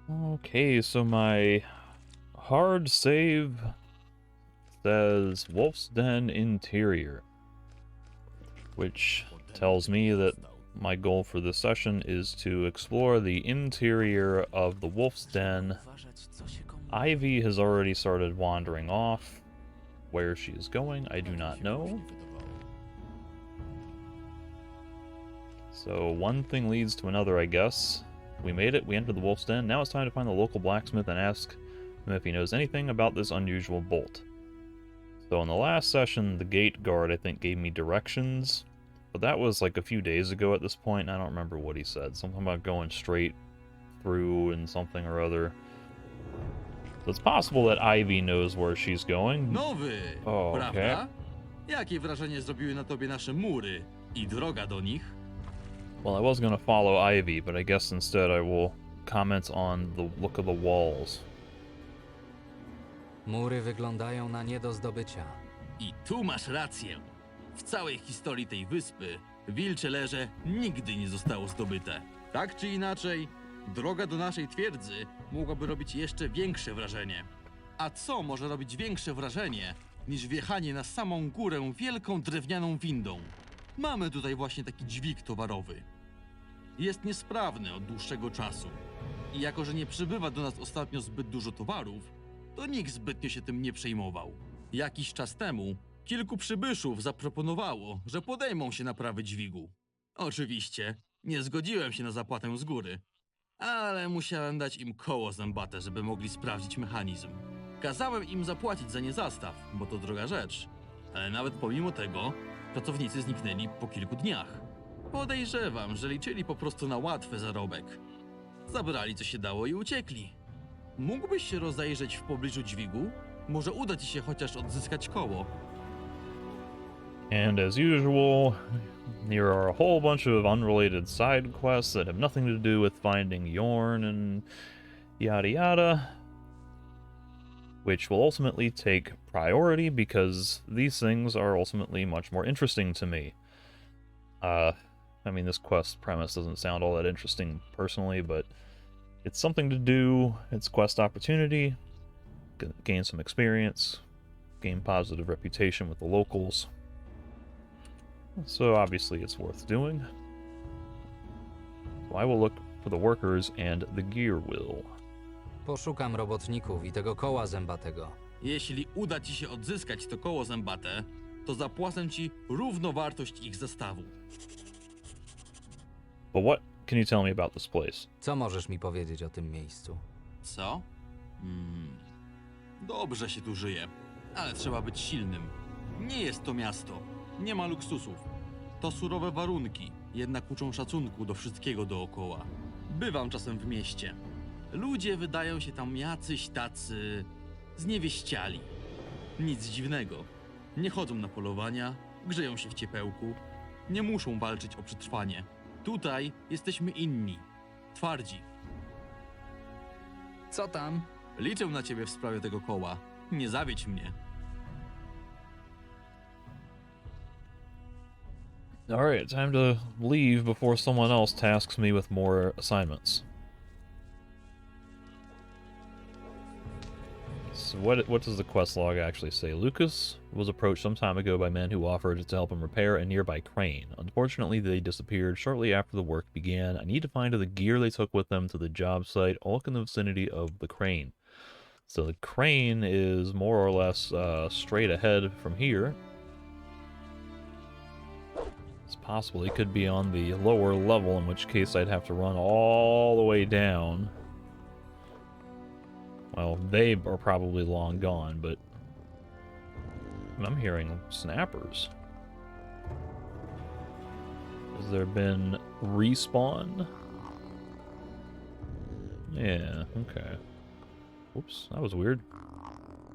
Okay, so my hard save says Wolf's Den Interior, which tells me that my goal for this session is to explore the interior of the Wolf's Den. Ivy has already started wandering off. Where she is going, I do not know. So one thing leads to another, I guess. We made it, we entered the Wolf's Den. Now it's time to find the local blacksmith and ask him if he knows anything about this unusual bolt. So in the last session, the gate guard, I think, gave me directions. But that was like a few days ago at this point, and I don't remember what he said. Something about going straight through and something or other. So it's possible that Ivy knows where she's going. Nowy, Oh, prawda? okay. Jakie wrażenie zrobiły na tobie nasze mury i droga do nich? Well, I was going to follow Ivy, but I guess instead I will comment on the look of the walls. Mury wyglądają na nie do zdobycia. I tu masz rację. W całej historii tej wyspy Wilcze Leże nigdy nie zostało zdobyte. Tak czy inaczej, droga do naszej twierdzy mogłaby robić jeszcze większe wrażenie. A co może robić większe wrażenie niż wjechanie na samą górę wielką drewnianą windą? Mamy tutaj właśnie taki dźwig towarowy. Jest niesprawny od dłuższego czasu. I jako, że nie przybywa do nas ostatnio zbyt dużo towarów, to nikt zbytnio się tym nie przejmował. Jakiś czas temu kilku przybyszów zaproponowało, że podejmą się naprawy dźwigu. Oczywiście nie zgodziłem się na zapłatę z góry, ale musiałem dać im koło zębate, żeby mogli sprawdzić mechanizm. Kazałem im zapłacić za nie zastaw, bo to droga rzecz, ale nawet pomimo tego pracownicy zniknęli po kilku dniach. Podejrzewam, że liczyli po prostu na łatwy zarobek. Zabrali co się dało i uciekli. Mógłbyś się rozejrzeć w pobliżu dźwigu? Może uda ci się chociaż odzyskać koło. And as usual, here are a whole bunch of unrelated side quests that have nothing to do with finding Yorn and yada yada, which will ultimately take priority because these things are ultimately much more interesting to me. I mean, this quest premise doesn't sound all that interesting personally, but it's something to do. It's quest opportunity, gain some experience, gain positive reputation with the locals. So obviously it's worth doing. So I will look for the workers and the gear wheel. Poszukam robotników i tego koła zębatego. Jeśli uda ci się odzyskać to koło zębate, to zapłacę ci równowartość ich zestawu. But what can you tell me about this place? Co możesz mi powiedzieć o tym miejscu? Co? Dobrze się tu żyje, ale trzeba być silnym. Nie jest to miasto, nie ma luksusów. To surowe warunki, jednak uczą szacunku do wszystkiego dookoła. Bywam czasem w mieście. Ludzie wydają się tam jacyś tacy zniewieściali. Nic dziwnego. Nie chodzą na polowania, grzeją się w ciepełku, nie muszą walczyć o przetrwanie. Tutaj jesteśmy inni, twardzi. Co tam? Liczę na ciebie w sprawie tego koła. Nie zawiedź mnie. Alright, time to leave before someone else tasks me with more assignments. So what does the quest log actually say? Lucas was approached some time ago by men who offered to help him repair a nearby crane. Unfortunately, they disappeared shortly after the work began. I need to find the gear they took with them to the job site, all in the vicinity of the crane. So the crane is more or less straight ahead from here. It's possible he could be on the lower level, in which case I'd have to run all the way down. Well, they are probably long gone, but I'm hearing snappers. Has there been respawn? Yeah, okay. Whoops, that was weird.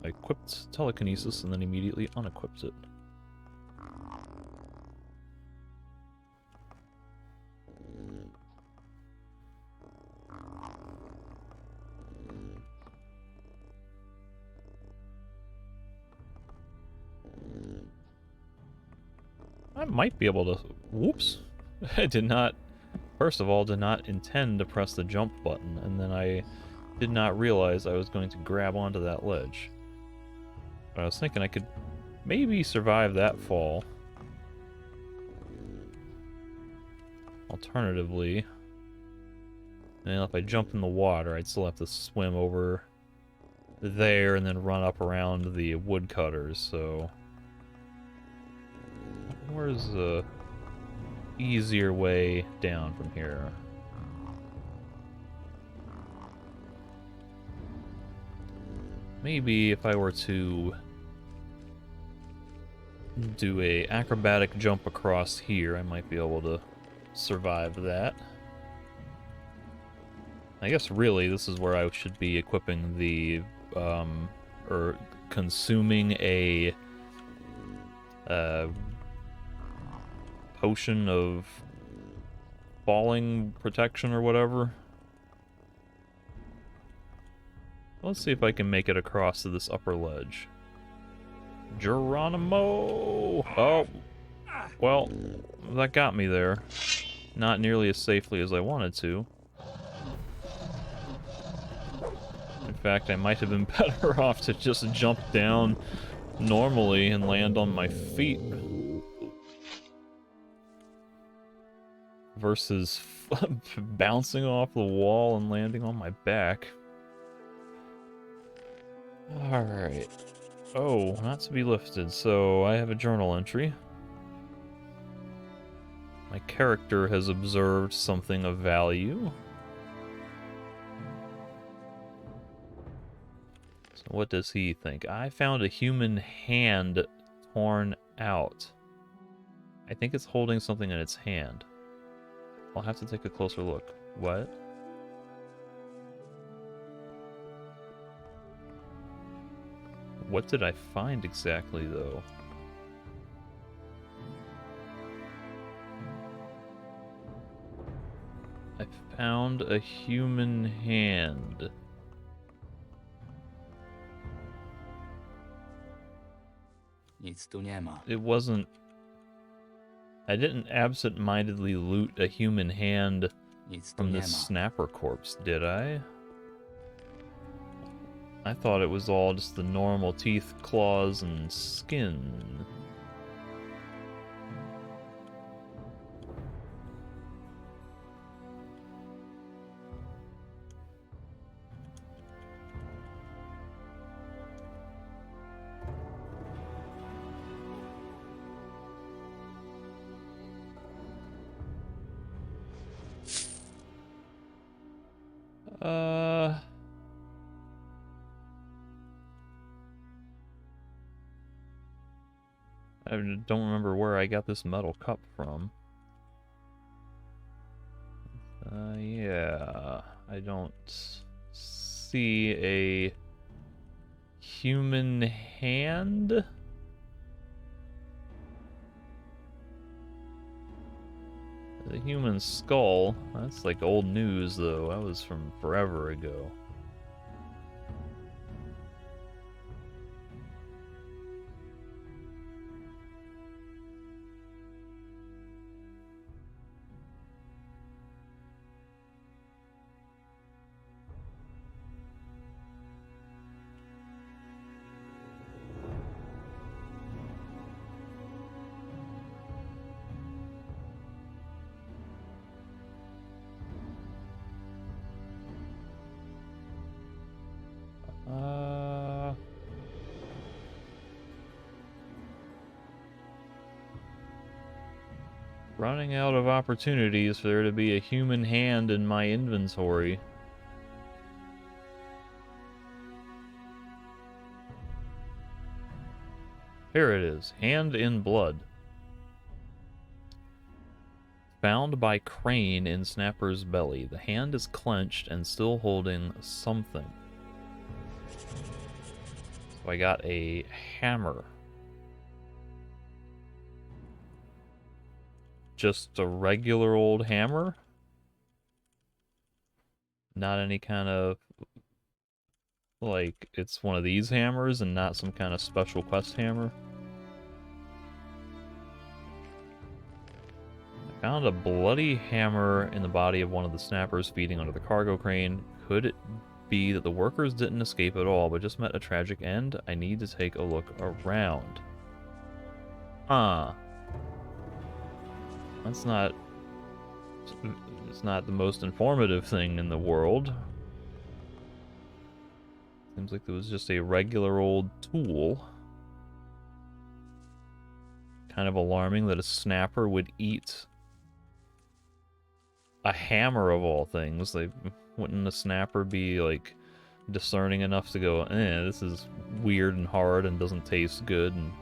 I equipped telekinesis and then immediately unequipped it. I might be able to... Whoops. I did not... First of all, did not intend to press the jump button, and then I Did not realize I was going to grab onto that ledge. But I was thinking I could maybe survive that fall. Alternatively, and if I jump in the water, I'd still have to swim over there and then run up around the woodcutters, so... Where's the easier way down from here? Maybe if I were to do a acrobatic jump across here, I might be able to survive that. I guess really this is where I should be equipping the, or consuming a, potion of falling protection or whatever. Let's see if I can make it across to this upper ledge. Geronimo! Oh, well, that got me there. Not nearly as safely as I wanted to. In fact, I might have been better off to just jump down normally and land on my feet. Versus bouncing off the wall and landing on my back. Alright. Oh, not to be lifted, so I have a journal entry. My character has observed something of value. So what does he think? I found a human hand torn out. I think it's holding something in its hand. I'll have to take a closer look. What? What did I find exactly, though? I found a human hand. Nic tu nie ma. It wasn't... I didn't absent-mindedly loot a human hand Nic tu from nie this ma. snapper corpse, did I? I thought it was all just the normal teeth, claws, and skin. I don't remember where I got this metal cup from. Yeah, I don't see a human hand. The human skull. That's like old news, though. That was from forever ago. Running out of opportunities for there to be a human hand in my inventory. Here it is. Hand in blood. Found by Crane in Snapper's belly. The hand is clenched and still holding something. So I got a hammer. Just a regular old hammer? Not any kind of... like, it's one of these hammers and not some kind of special quest hammer? I found a bloody hammer in the body of one of the snappers feeding under the cargo crane. Could it be that the workers didn't escape at all, but just met a tragic end? I need to take a look around. That's not... It's not the most informative thing in the world. Seems like there was just a regular old tool. Kind of alarming that a snapper would eat a hammer of all things. Like, wouldn't a snapper be, like, discerning enough to go, this is weird and hard and doesn't taste good, and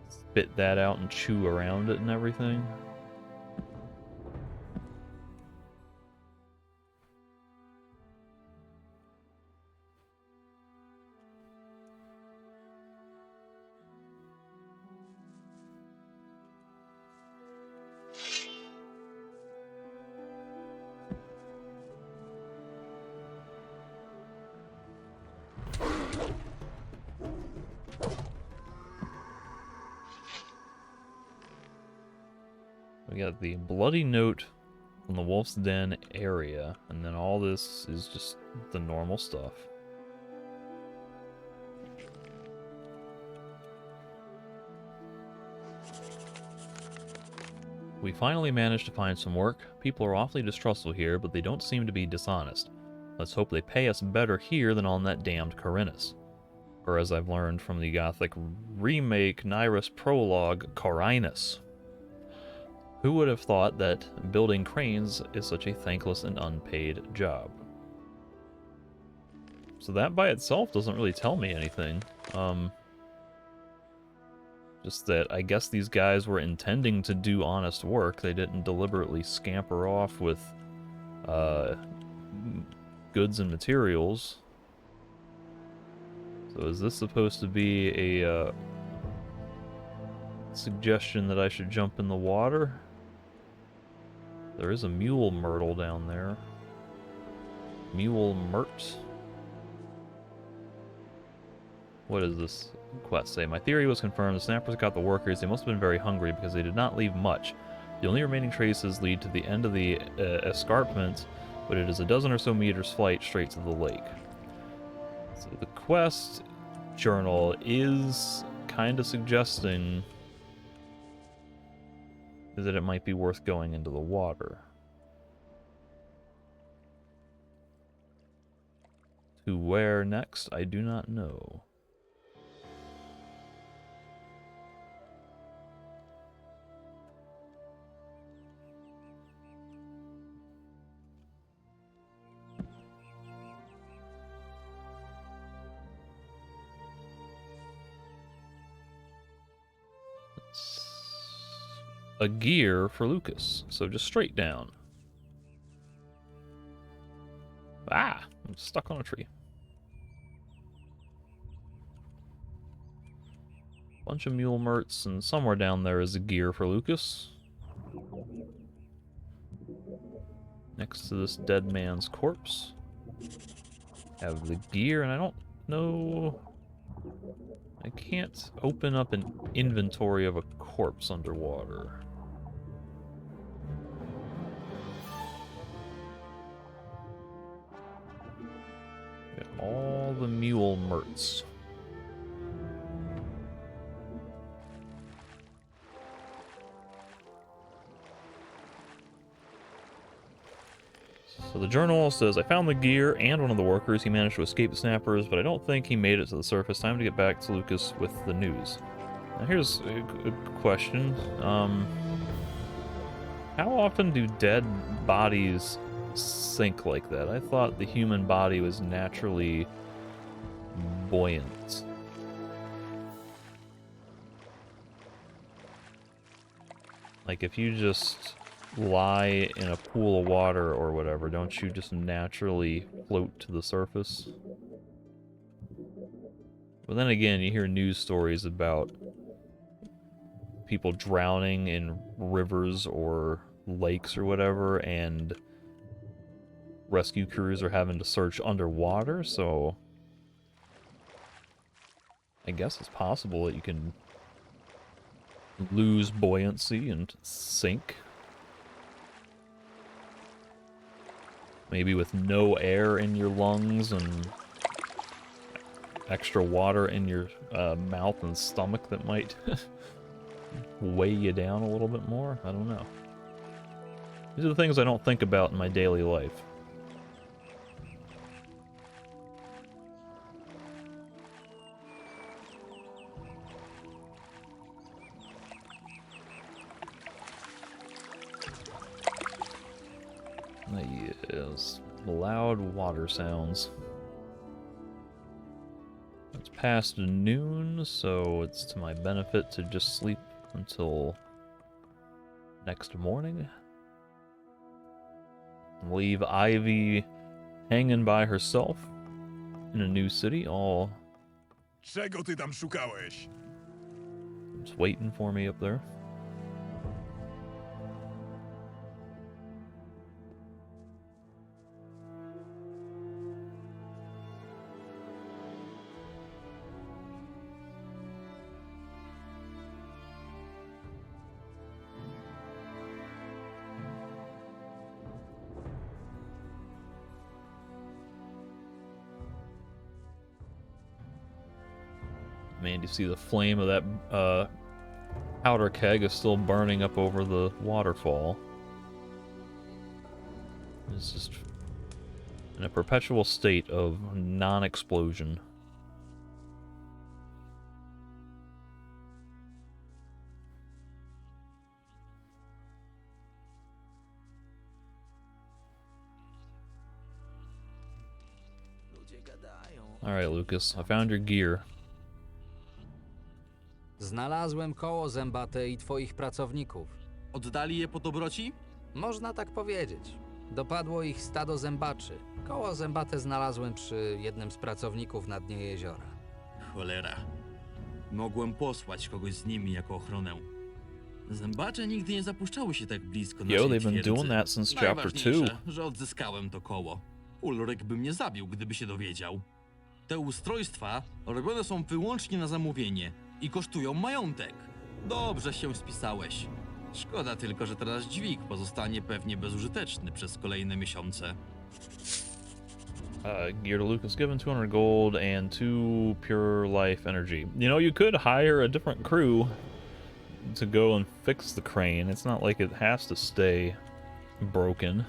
spit that out and chew around it and everything? We got the bloody note from the Wolf's Den area, and then all this is just the normal stuff. We finally managed to find some work. People are awfully distrustful here, but they don't seem to be dishonest. Let's hope they pay us better here than on that damned Corinus. Or as I've learned from the Gothic remake Nyrus prologue, Corinus. Who would have thought that building cranes is such a thankless and unpaid job? So that by itself doesn't really tell me anything. Just that I guess these guys were intending to do honest work. They didn't deliberately scamper off with goods and materials. So is this supposed to be a suggestion that I should jump in the water? There is a mule myrtle down there. Mule Myrt. What does this quest say? My theory was confirmed. The snappers got the workers. They must have been very hungry because they did not leave much. The only remaining traces lead to the end of the escarpment, but it is a dozen or so meters flight straight to the lake. So the quest journal is kind of suggesting that it might be worth going into the water. To where next, I do not know. A gear for Lucas, so just straight down. Ah, I'm stuck on a tree. Bunch of mule merts, and somewhere down there is a gear for Lucas. Next to this dead man's corpse. Have the gear, and I don't know... I can't open up an inventory of a corpse underwater. Got all the mule merts. So the journal says, I found the gear and one of the workers. He managed to escape the snappers, but I don't think he made it to the surface. Time to get back to Lucas with the news. Now here's a question. How often do dead bodies sink like that? I thought the human body was naturally buoyant. Like if you just lie in a pool of water or whatever, don't you just naturally float to the surface? But then again, you hear news stories about people drowning in rivers or lakes or whatever, and rescue crews are having to search underwater, so I guess it's possible that you can lose buoyancy and sink. Maybe with no air in your lungs and extra water in your mouth and stomach that might weigh you down a little bit more? I don't know. These are the things I don't think about in my daily life. Yes, loud water sounds. It's past noon, so it's to my benefit to just sleep until next morning. Leave Ivy hanging by herself in a new city, all Czego ty tam szukałeś? just waiting for me up there. Man, you see the flame of that powder keg is still burning up over the waterfall. It's just in a perpetual state of non-explosion. Alright, Lucas, I found your gear. Znalazłem koło zębate i twoich pracowników. Oddali je po dobroci? Można tak powiedzieć. Dopadło ich stado zębaczy. Koło zębate znalazłem przy jednym z pracowników na dnie jeziora. Cholera. Mogłem posłać kogoś z nimi jako ochronę. Zębacze nigdy nie zapuszczały się tak blisko naszej Yo, they've been twierdzy. doing that since chapter 2. Najważniejsze, że odzyskałem to koło. Ulryk by mnie zabił, gdyby się dowiedział. Te ustrojstwa robione są wyłącznie na zamówienie i kosztują majątek. Dobrze się spisałeś. Szkoda tylko, że teraz dźwig pozostanie pewnie bezużyteczny przez kolejne miesiące. Gear to Lucas given 200 gold and 2 pure life energy. You know, you could hire a different crew to go and fix the crane. It's not like it has to stay broken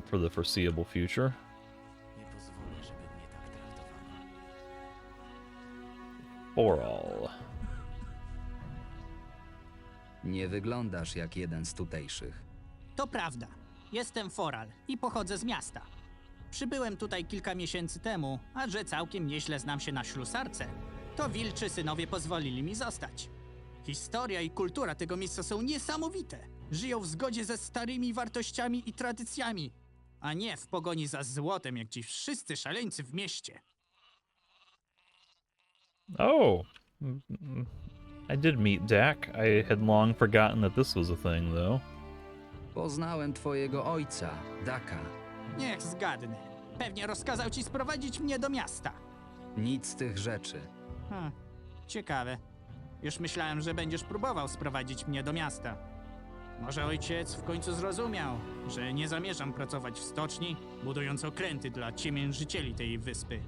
for the foreseeable future. For all. Nie wyglądasz jak jeden z tutejszych. To prawda. Jestem Foral i pochodzę z miasta. Przybyłem tutaj kilka miesięcy temu, a że całkiem nieźle znam się na ślusarce, to wilczy synowie pozwolili mi zostać. Historia i kultura tego miejsca są niesamowite. Żyją w zgodzie ze starymi wartościami i tradycjami, a nie w pogoni za złotem, jak ci wszyscy szaleńcy w mieście. Oh, I did meet Dak. I had long forgotten that this was a thing, though. Poznałem twojego ojca, Daka. Niech zgadnę. Pewnie rozkazał ci sprowadzić mnie do miasta. Nic z tych rzeczy. Ciekawe. Już myślałem, że będziesz próbował sprowadzić mnie do miasta. Może ojciec w końcu zrozumiał, że nie zamierzam pracować w stoczni, budując okręty dla ciemiężycieli tej wyspy.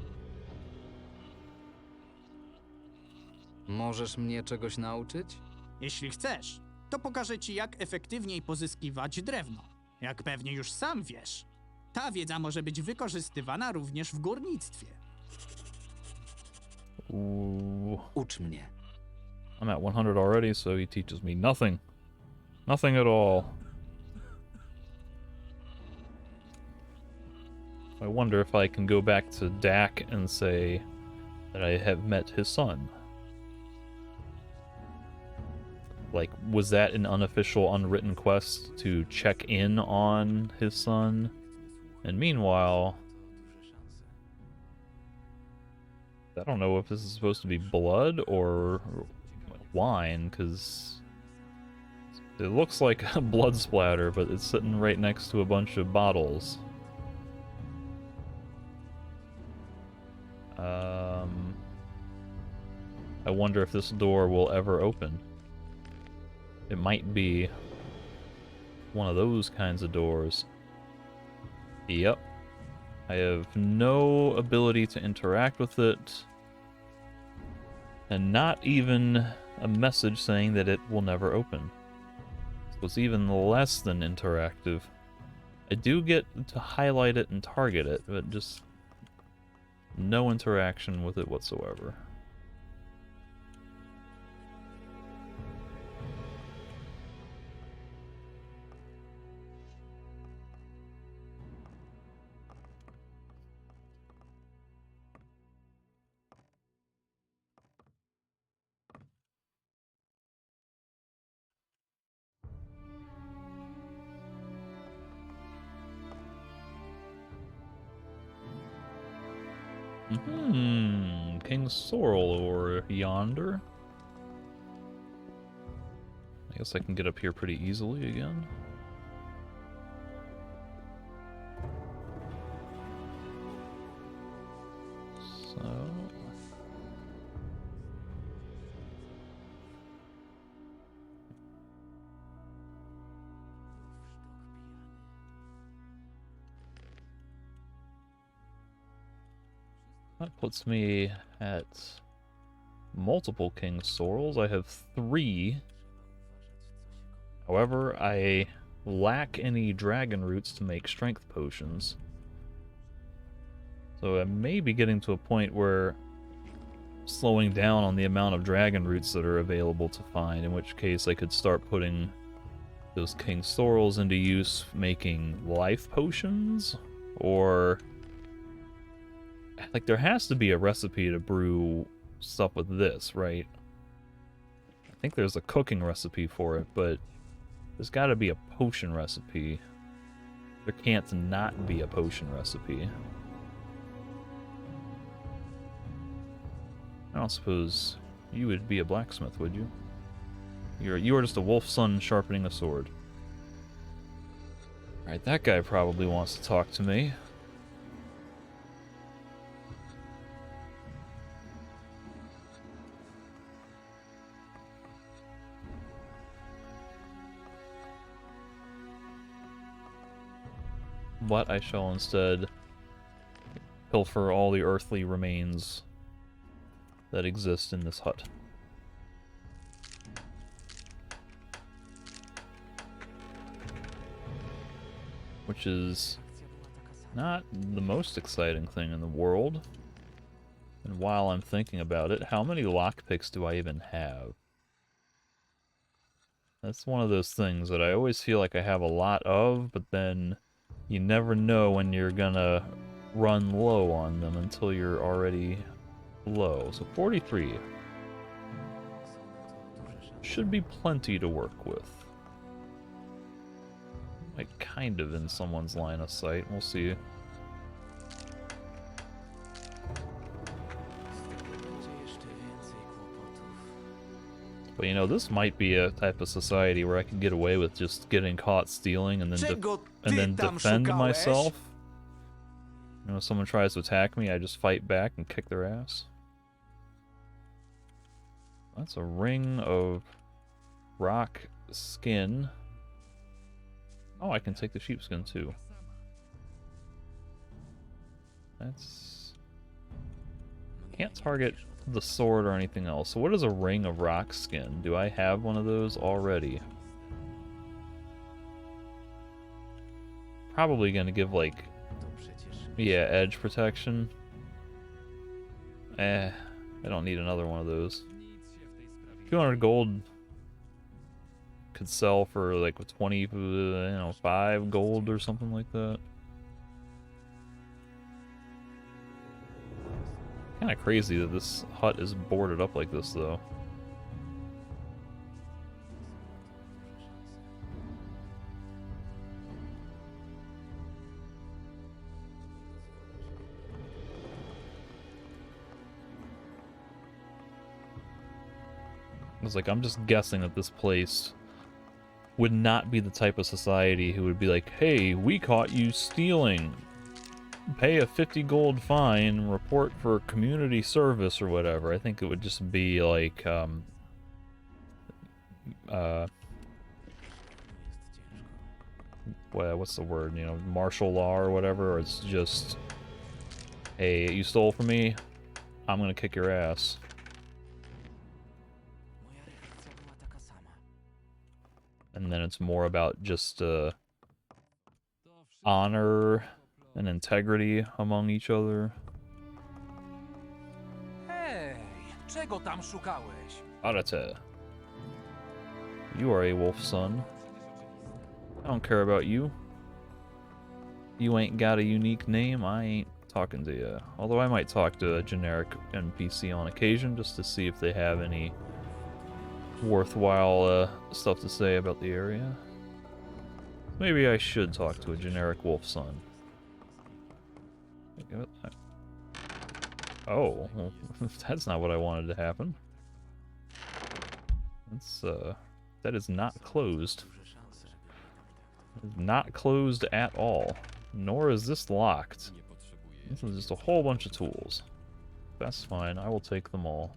Możesz mnie czegoś nauczyć? Jeśli chcesz, to pokażę ci, jak efektywniej pozyskiwać drewno. Jak pewnie już sam wiesz, ta wiedza może być wykorzystywana również w górnictwie. Ooh. Ucz mnie. I'm at 100 already, so he teaches me nothing. Nothing at all. I wonder if I can go back to Dak and say that I have met his son. Like, was that an unofficial, unwritten quest to check in on his son? And meanwhile, I don't know if this is supposed to be blood or wine, because it looks like a blood splatter, but it's sitting right next to a bunch of bottles. I wonder if this door will ever open. It might be one of those kinds of doors. Yep. I have no ability to interact with it. And not even a message saying that it will never open. So it's even less than interactive. I do get to highlight it and target it, but just no interaction with it whatsoever. King Sorrel or yonder. I guess I can get up here pretty easily again. So... that puts me at multiple King Sorrels. I have 3. However, I lack any dragon roots to make strength potions. So I may be getting to a point where slowing down on the amount of dragon roots that are available to find, in which case I could start putting those King Sorrels into use making life potions, or... like, there has to be a recipe to brew stuff with this, right? I think there's a cooking recipe for it, but there's got to be a potion recipe. There can't not be a potion recipe. I don't suppose you would be a blacksmith, would you? You are just a wolf son sharpening a sword. Alright, that guy probably wants to talk to me. But I shall instead pilfer all the earthly remains that exist in this hut. Which is not the most exciting thing in the world. And while I'm thinking about it, how many lockpicks do I even have? That's one of those things that I always feel like I have a lot of, but then you never know when you're gonna run low on them until you're already low. So 43. Should be plenty to work with. Like, kind of in someone's line of sight. We'll see. But you know, this might be a type of society where I could get away with just getting caught stealing and then defend myself. You know, if someone tries to attack me, I just fight back and kick their ass. That's a ring of rock skin. Oh, I can take the sheepskin too. That's... can't target the sword or anything else. So what is a ring of rock skin? Do I have one of those already? Probably gonna give, like... yeah, edge protection. I don't need another one of those. 200 gold could sell for like 20, you know, 5 gold or something like that. Kind of crazy that this hut is boarded up like this, though. It's like, I'm just guessing that this place would not be the type of society who would be like, hey, we caught you stealing. Pay a 50 gold fine, report for community service or whatever. I think it would just be like, well, what's the word, you know, martial law or whatever, or it's just, hey, you stole from me, I'm gonna kick your ass. And then it's more about just honor and integrity among each other. Hej, czego tam szukałeś? Arate. You are a wolf son. I don't care about you. You ain't got a unique name, I ain't talking to you. Although I might talk to a generic NPC on occasion just to see if they have any worthwhile stuff to say about the area. Maybe I should talk to a generic wolf son. Oh, well, that's not what I wanted to happen. That's, that is not closed. It is not closed at all. Nor is this locked. This is just a whole bunch of tools. That's fine, I will take them all.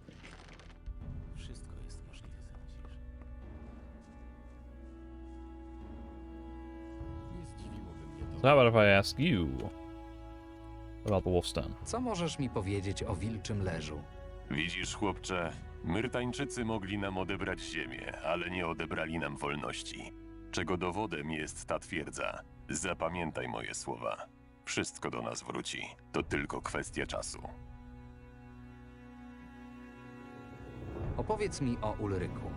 So how about if I ask you about the Wolf's Den? Co możesz mi powiedzieć o wilczym leżu? Widzisz, chłopcze, Myrtańczycy mogli nam odebrać ziemię, ale nie odebrali nam wolności. Czego dowodem jest ta twierdza. Zapamiętaj moje słowa. Wszystko do nas wróci. To tylko kwestia czasu. Opowiedz mi o Ulryku.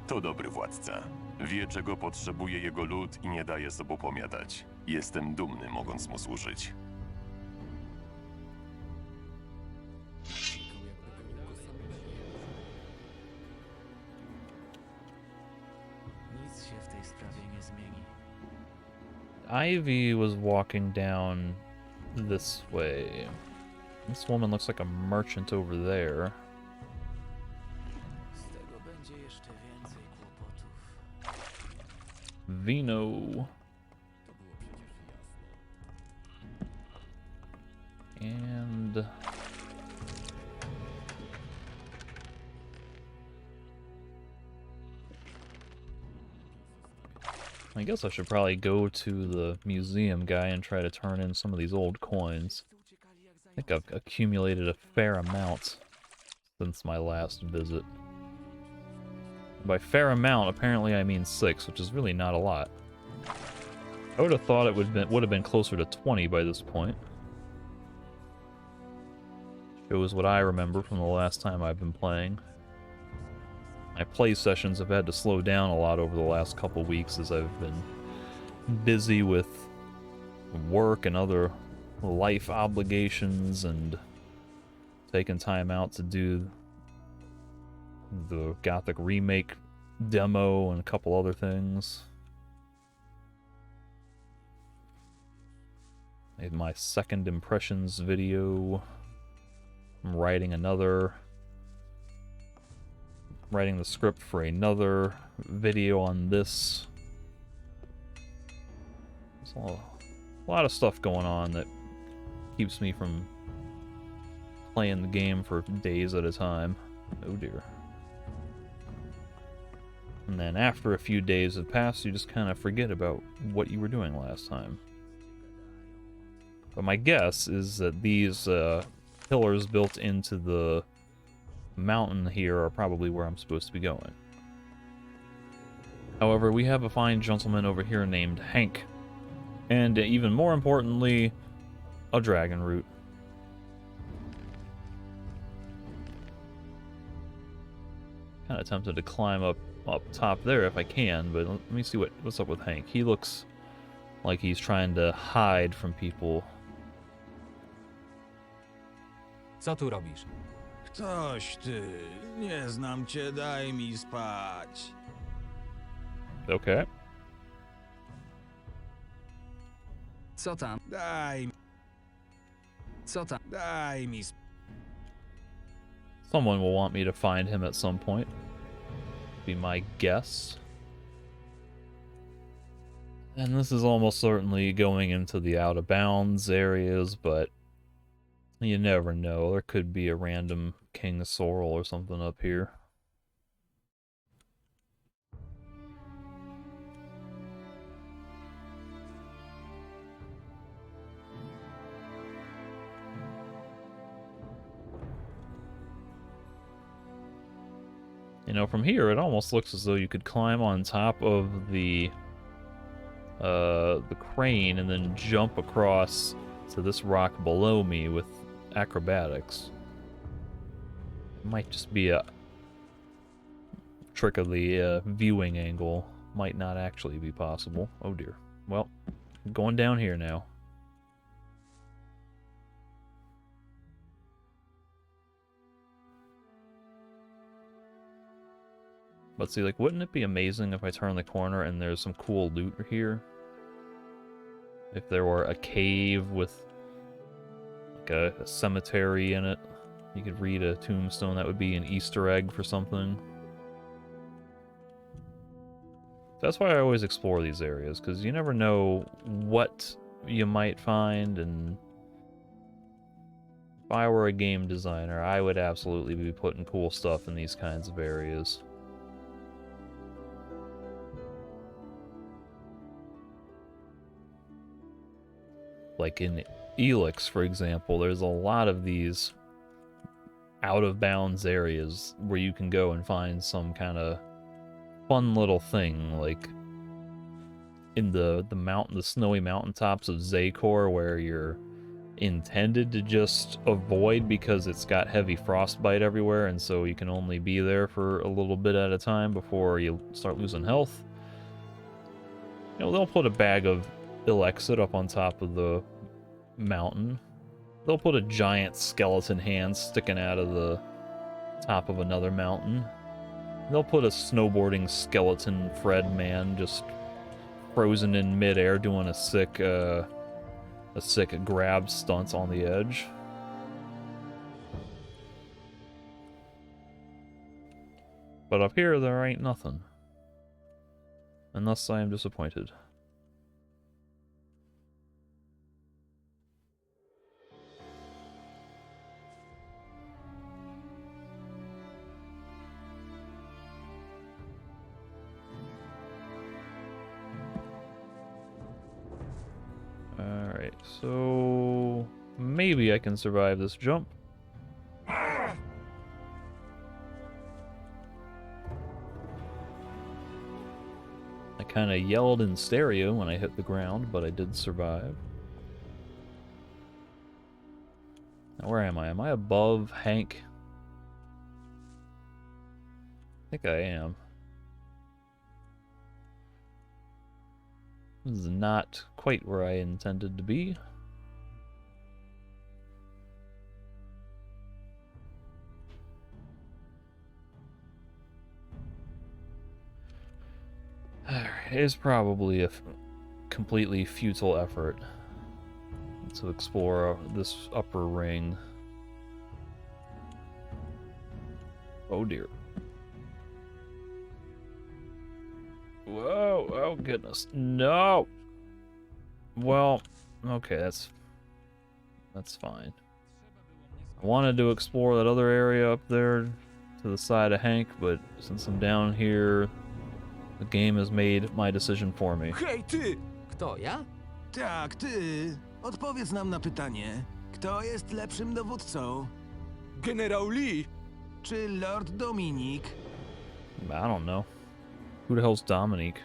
To dobry władca. Wie, czego potrzebuje jego lud i nie daje sobą pomiatać. Jestem dumny, mogąc mu służyć. Nic się w tej sprawie nie zmieni. Ivy was walking down this way. This woman looks like a merchant over there. Z tego będzie jeszcze więcej kłopotów. Vino. And I guess I should probably go to the museum guy and try to turn in some of these old coins. I think I've accumulated a fair amount since my last visit. By fair amount, apparently I mean 6, which is really not a lot. I would have thought it would have been closer to 20 by this point. Shows what I remember from the last time I've been playing. My play sessions have had to slow down a lot over the last couple weeks as I've been busy with work and other life obligations and taking time out to do the Gothic Remake demo and a couple other things. Made my second impressions video. I'm writing the script for another video on this. There's a lot of stuff going on that keeps me from playing the game for days at a time. Oh dear. And then after a few days have passed, you just kind of forget about what you were doing last time. But my guess is that these pillars built into the mountain here are probably where I'm supposed to be going. However, we have a fine gentleman over here named Hank. And even more importantly, a dragon root. Kind of tempted to climb up top there if I can, but let me see what's up with Hank. He looks like he's trying to hide from people. Co tu robisz? Ktoś ty, nie znam cię, daj mi spać. Okay. Co tam? Daj mi spać. Someone will want me to find him at some point. Be my guess. And this is almost certainly going into the out of bounds areas, but you never know. There could be a random King Sorrel or something up here. You know, from here, it almost looks as though you could climb on top of the crane and then jump across to this rock below me with acrobatics. It might just be a trick of the viewing angle. Might not actually be possible. Oh dear. Well, I'm going down here now. But see, like, wouldn't it be amazing if I turn the corner and there's some cool loot here? If there were a cave with, like, a cemetery in it. You could read a tombstone, that would be an Easter egg for something. That's why I always explore these areas, because you never know what you might find, and if I were a game designer, I would absolutely be putting cool stuff in these kinds of areas. Like in Elix, for example, there's a lot of these out-of-bounds areas where you can go and find some kind of fun little thing, like in the snowy mountaintops of Zakor, where you're intended to just avoid because it's got heavy frostbite everywhere, and so you can only be there for a little bit at a time before you start losing health. You know, they'll put a bag of Ilexit up on top of the mountain. They'll put a giant skeleton hand sticking out of the top of another mountain. They'll put a snowboarding skeleton Fred man just frozen in midair doing a sick grab stunt on the edge. But up here, there ain't nothing. And thus I am disappointed. Alright, so maybe I can survive this jump. I kind of yelled in stereo when I hit the ground, but I did survive. Now, where am I? Am I above Hank? I think I am. This is not quite where I intended to be. Alright, it is probably a completely futile effort to explore this upper ring. Oh dear. Whoa, oh goodness. No! Well, okay, that's fine. I wanted to explore that other area up there to the side of Hank, but since I'm down here, the game has made my decision for me. Hej, ty! Kto, ja? Tak, ty. Odpowiedz nam na pytanie. Kto jest lepszym dowódcą? Generał Lee. Czy Lord Dominik? I don't know. Who the hell's Dominique?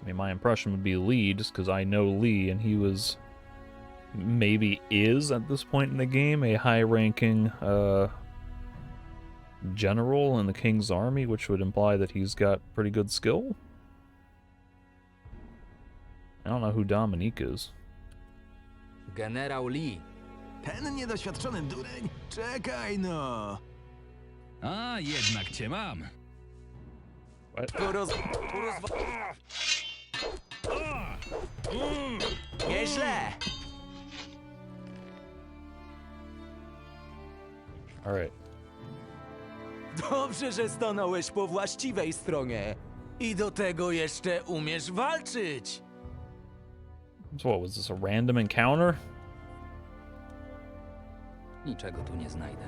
I mean, my impression would be Lee, just because I know Lee, and he was, maybe is, at this point in the game, a high-ranking, general in the King's Army, which would imply that he's got pretty good skill. I don't know who Dominique is. Generał Lee. Ten niedoświadczony dureń? Czekaj no. A, jednak cię mam. Nieźle. Alright. Dobrze, że stanąłeś po właściwej stronie. I do tego jeszcze umiesz walczyć. So what, was this a random encounter? Niczego tu nie znajdę.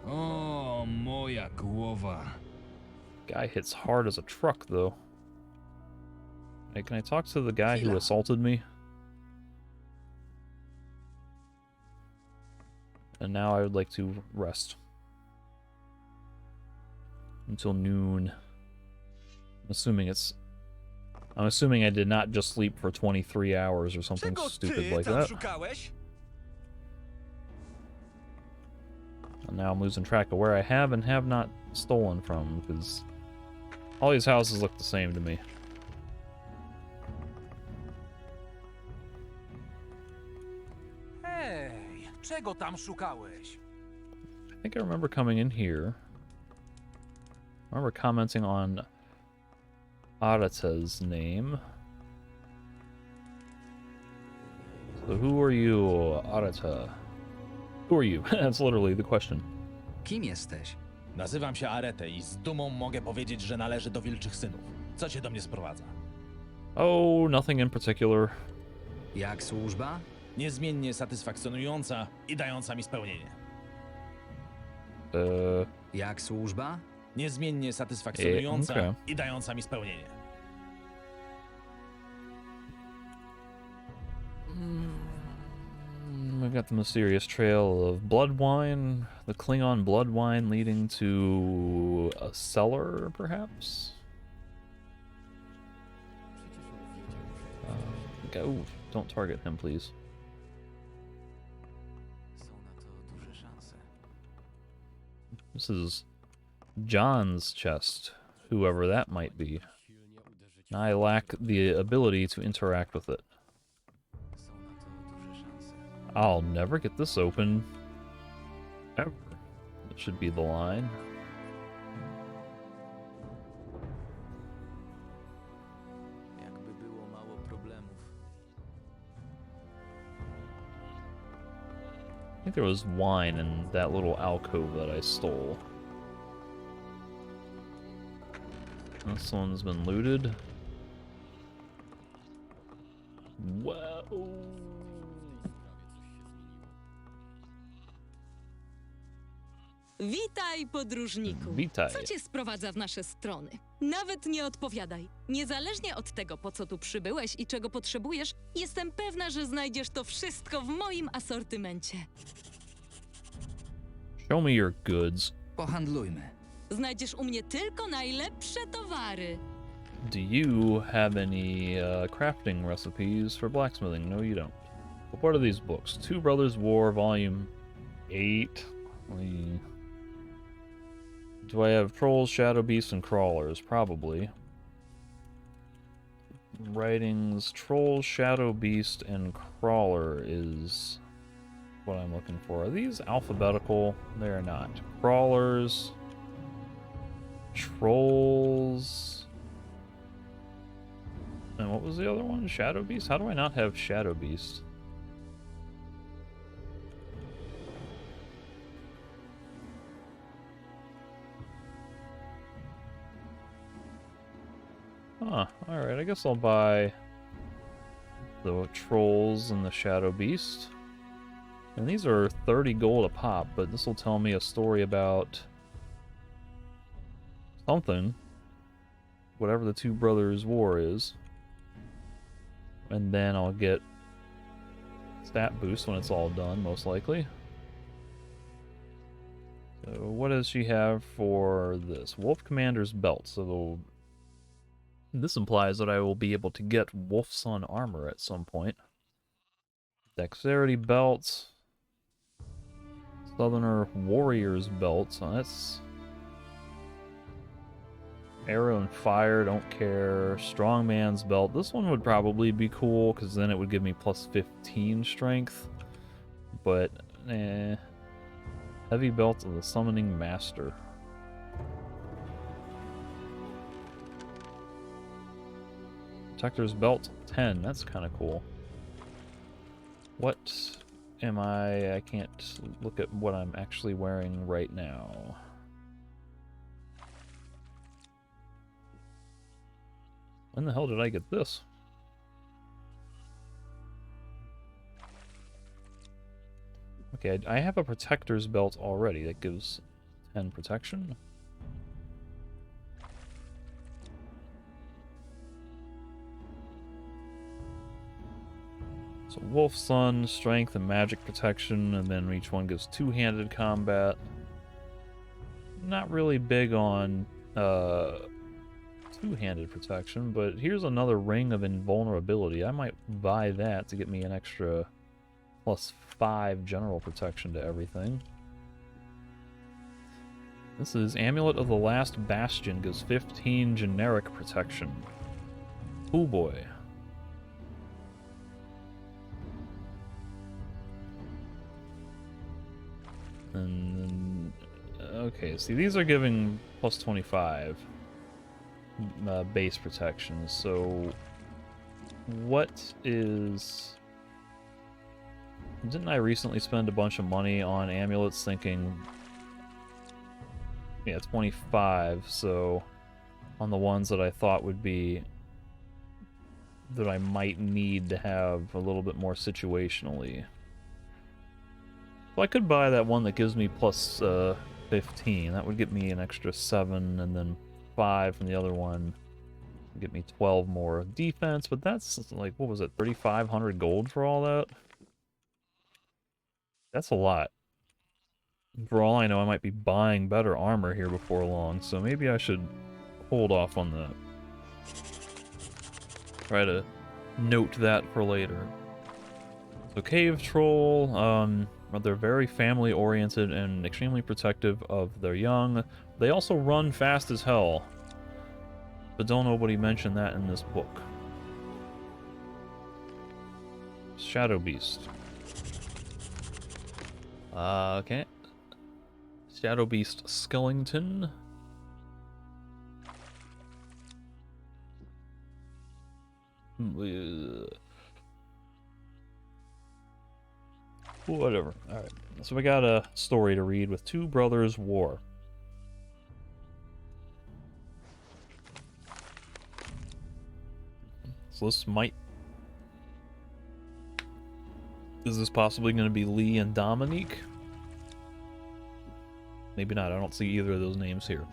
O, moja głowa. Guy hits hard as a truck, though. Hey, can I talk to the guy who Chwila. assaulted me? And now I would like to rest. Until noon. I'm assuming I did not just sleep for 23 hours or something stupid like that. And now I'm losing track of where I have and have not stolen from, because all these houses look the same to me. Hej, czego tam szukałeś? I think I remember coming in here. I remember commenting on Arata's name. So who are you, Arata? Who are you? That's literally the question. Kim jesteś? Nazywam się Arete i z dumą mogę powiedzieć, że należę do Wilczych Synów. Co cię do mnie sprowadza? Oh, nothing in particular. Jak służba? Niezmiennie satysfakcjonująca i dająca mi spełnienie. Jak służba? Niezmiennie satysfakcjonująca okay. i dająca mi spełnienie. We've got the mysterious trail of blood wine, the Klingon blood wine leading to a cellar, perhaps? Go. Don't target him, please. This is John's chest, whoever that might be. I lack the ability to interact with it. I'll never get this open. Ever. That should be the line. Jakby było mało problemów. I think there was wine in that little alcove that I stole. This one's been looted. Whoa. Witaj, podróżniku. Witaj. Co cię sprowadza w nasze strony? Nawet nie odpowiadaj. Niezależnie od tego, po co tu przybyłeś i czego potrzebujesz, jestem pewna, że znajdziesz to wszystko w moim asortymencie. Show me your goods. Pohandlujmy. Znajdziesz u mnie tylko najlepsze towary. Do you have any crafting recipes for blacksmithing? No, you don't. But what are these books? Two Brothers War, Volume 8. Do I have Trolls, Shadow Beasts, and Crawlers? Probably. Writings, Trolls, Shadow Beast, and Crawler is what I'm looking for. Are these alphabetical? They are not. Crawlers, Trolls, and what was the other one? Shadow Beast? How do I not have Shadow Beast? Huh, alright, I guess I'll buy the Trolls and the Shadow Beast. And these are 30 gold a pop, but this will tell me a story about something. Whatever the Two Brothers War is. And then I'll get stat boost when it's all done, most likely. So what does she have for this? Wolf Commander's Belt. So this implies that I will be able to get Wolf Sun armor at some point. Dexterity Belt. Southerner Warrior's Belt. So that's Arrow and Fire, don't care. Strongman's Belt. This one would probably be cool, because then it would give me plus 15 strength. But, Heavy Belt of the Summoning Master. Protector's Belt 10. That's kind of cool. What am I can't look at what I'm actually wearing right now. When the hell did I get this? Okay, I have a Protector's Belt already. That gives 10 protection. So Wolf Sun, Strength and Magic Protection, and then each one gives two-handed combat. Not really big on two-handed protection, but here's another Ring of Invulnerability. I might buy that to get me an extra +5 general protection to everything. This is Amulet of the Last Bastion, gives 15 generic protection. Oh boy. And okay, see, these are giving +25 base protection, so what is... Didn't I recently spend a bunch of money on amulets thinking... Yeah, 25, so on the ones that I thought would be... that I might need to have a little bit more situationally. Well, I could buy that one that gives me +15. That would get me an extra 7, and then 5 from the other one. Get me 12 more defense, but that's like, what was it, 3,500 gold for all that? That's a lot. For all I know, I might be buying better armor here before long, so maybe I should hold off on that. Try to note that for later. So Cave Troll, they're very family-oriented and extremely protective of their young. They also run fast as hell. But don't nobody mention that in this book. Shadow Beast. Okay. Shadow Beast Skellington. Whatever. Alright. So we got a story to read with Two Brothers War. So this might... Is this possibly going to be Lee and Dominique? Maybe not. I don't see either of those names here.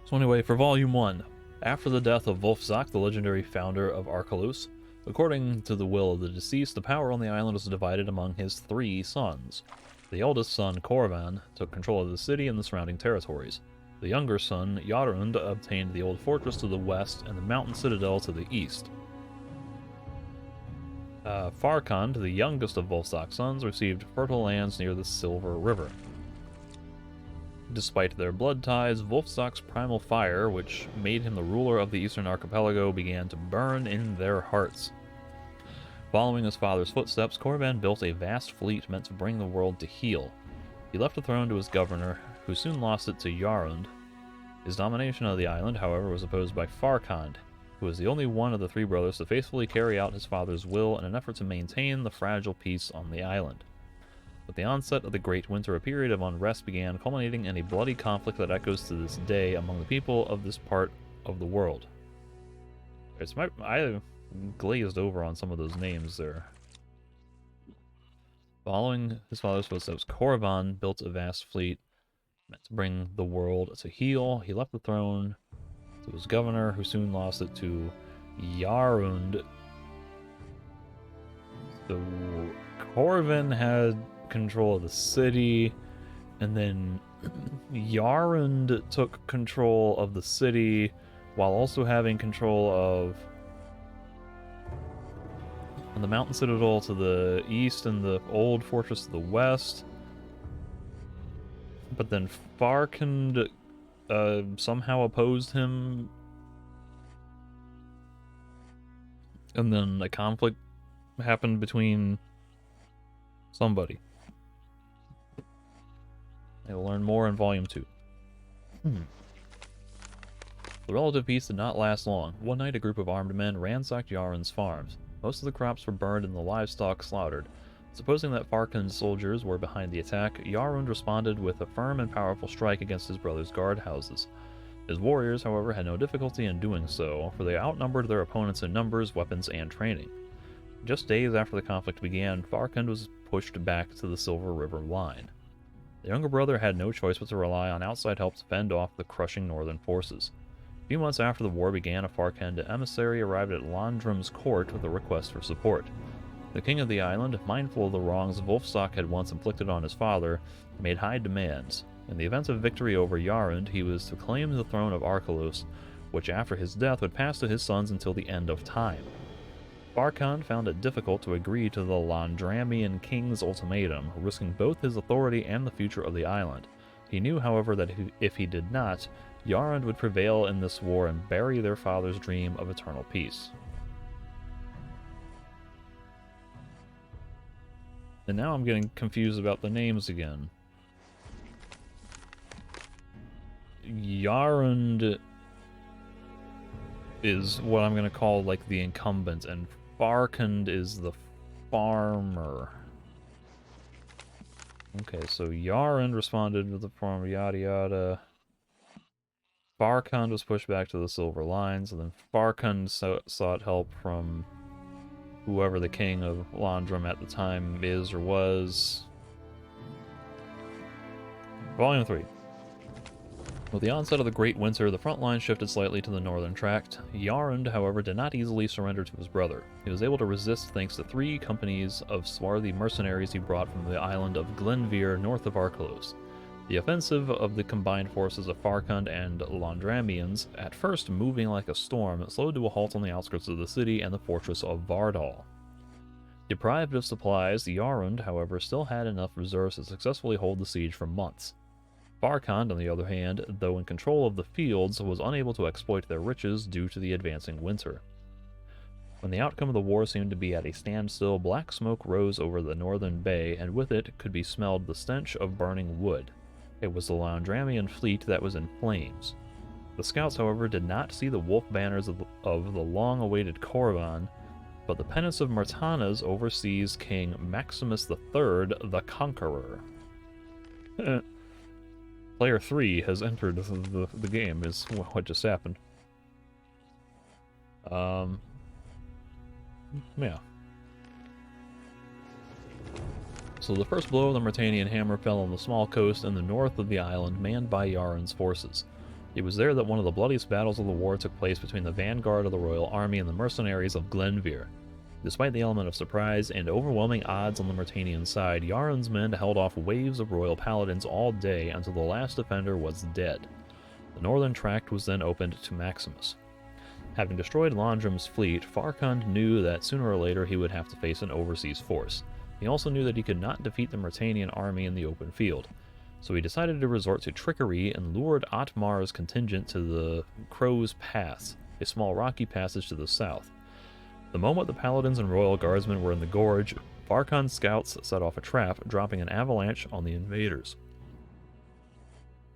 So anyway, for Volume 1, after the death of Wolfzak, the legendary founder of Archolos, according to the will of the deceased, the power on the island was divided among his 3 sons. The eldest son, Korvan, took control of the city and the surrounding territories. The younger son, Yarund, obtained the old fortress to the west and the mountain citadel to the east. Farkand, the youngest of Wolfzak's sons, received fertile lands near the Silver River. Despite their blood ties, Wolfzak's primal fire, which made him the ruler of the Eastern Archipelago, began to burn in their hearts. Following his father's footsteps, Korvan built a vast fleet meant to bring the world to heel. He left the throne to his governor, who soon lost it to Yarund. His domination of the island, however, was opposed by Farkand, who was the only one of the 3 brothers to faithfully carry out his father's will in an effort to maintain the fragile peace on the island. With the onset of the Great Winter, a period of unrest began, culminating in a bloody conflict that echoes to this day among the people of this part of the world. I glazed over on some of those names there. Following his father's footsteps, Korvan built a vast fleet meant to bring the world to heel. He left the throne to his governor, who soon lost it to Yarund. So Korvan had control of the city, and then Yarund took control of the city while also having control of the mountain citadel to the east and the old fortress to the west. But then Farkand somehow opposed him, and then a conflict happened between somebody. I'll learn more in Volume 2. The relative peace did not last long. One night, a group of armed men ransacked Yarund's farms. Most of the crops were burned and the livestock slaughtered. Supposing that Farkand's soldiers were behind the attack, Yarund responded with a firm and powerful strike against his brother's guardhouses. His warriors, however, had no difficulty in doing so, for they outnumbered their opponents in numbers, weapons, and training. Just days after the conflict began, Farkand was pushed back to the Silver River line. The younger brother had no choice but to rely on outside help to fend off the crushing northern forces. A few months after the war began, a Farkand emissary arrived at Landrum's court with a request for support. The king of the island, mindful of the wrongs Wolfsock had once inflicted on his father, made high demands. In the event of victory over Yarund, he was to claim the throne of Archolos, which after his death would pass to his sons until the end of time. Farkand found it difficult to agree to the Landramian king's ultimatum, risking both his authority and the future of the island. He knew, however, that if he did not, Yarund would prevail in this war and bury their father's dream of eternal peace. And now I'm getting confused about the names again. Yarund is what I'm going to call, like, the incumbent, and Farkand is the farmer. Okay, so Yarund responded with the farmer, yada yada. Farkand was pushed back to the Silver Lines, and then Farkand sought help from whoever the king of Landrum at the time is or was. Volume 3. With the onset of the Great Winter, the front line shifted slightly to the northern tract. Yarund, however, did not easily surrender to his brother. He was able to resist thanks to 3 companies of swarthy mercenaries he brought from the island of Glenveer north of Archolos. The offensive of the combined forces of Farkand and Landramians, at first moving like a storm, slowed to a halt on the outskirts of the city and the fortress of Vardal. Deprived of supplies, Yarund, however, still had enough reserves to successfully hold the siege for months. Farkand, on the other hand, though in control of the fields, was unable to exploit their riches due to the advancing winter. When the outcome of the war seemed to be at a standstill, black smoke rose over the northern bay, and with it could be smelled the stench of burning wood. It was the Landramian fleet that was in flames. The scouts, however, did not see the wolf banners of the long-awaited Korvan, but the pennants of Myrtana's overseas king Maximus III the Conqueror. Player 3 has entered the game, is what just happened. Yeah. So the first blow of the Myrtanian hammer fell on the small coast in the north of the island manned by Yarund's forces. It was there that one of the bloodiest battles of the war took place between the vanguard of the royal army and the mercenaries of Glenveer. Despite the element of surprise and overwhelming odds on the Myrtanian side, Yarund's men held off waves of royal paladins all day until the last defender was dead. The northern tract was then opened to Maximus. Having destroyed Landrum's fleet, Farkand knew that sooner or later he would have to face an overseas force. He also knew that he could not defeat the Myrtanian army in the open field, so he decided to resort to trickery and lured Otmar's contingent to the Crow's Pass, a small rocky passage to the south. The moment the paladins and royal guardsmen were in the gorge, Farkand's scouts set off a trap, dropping an avalanche on the invaders.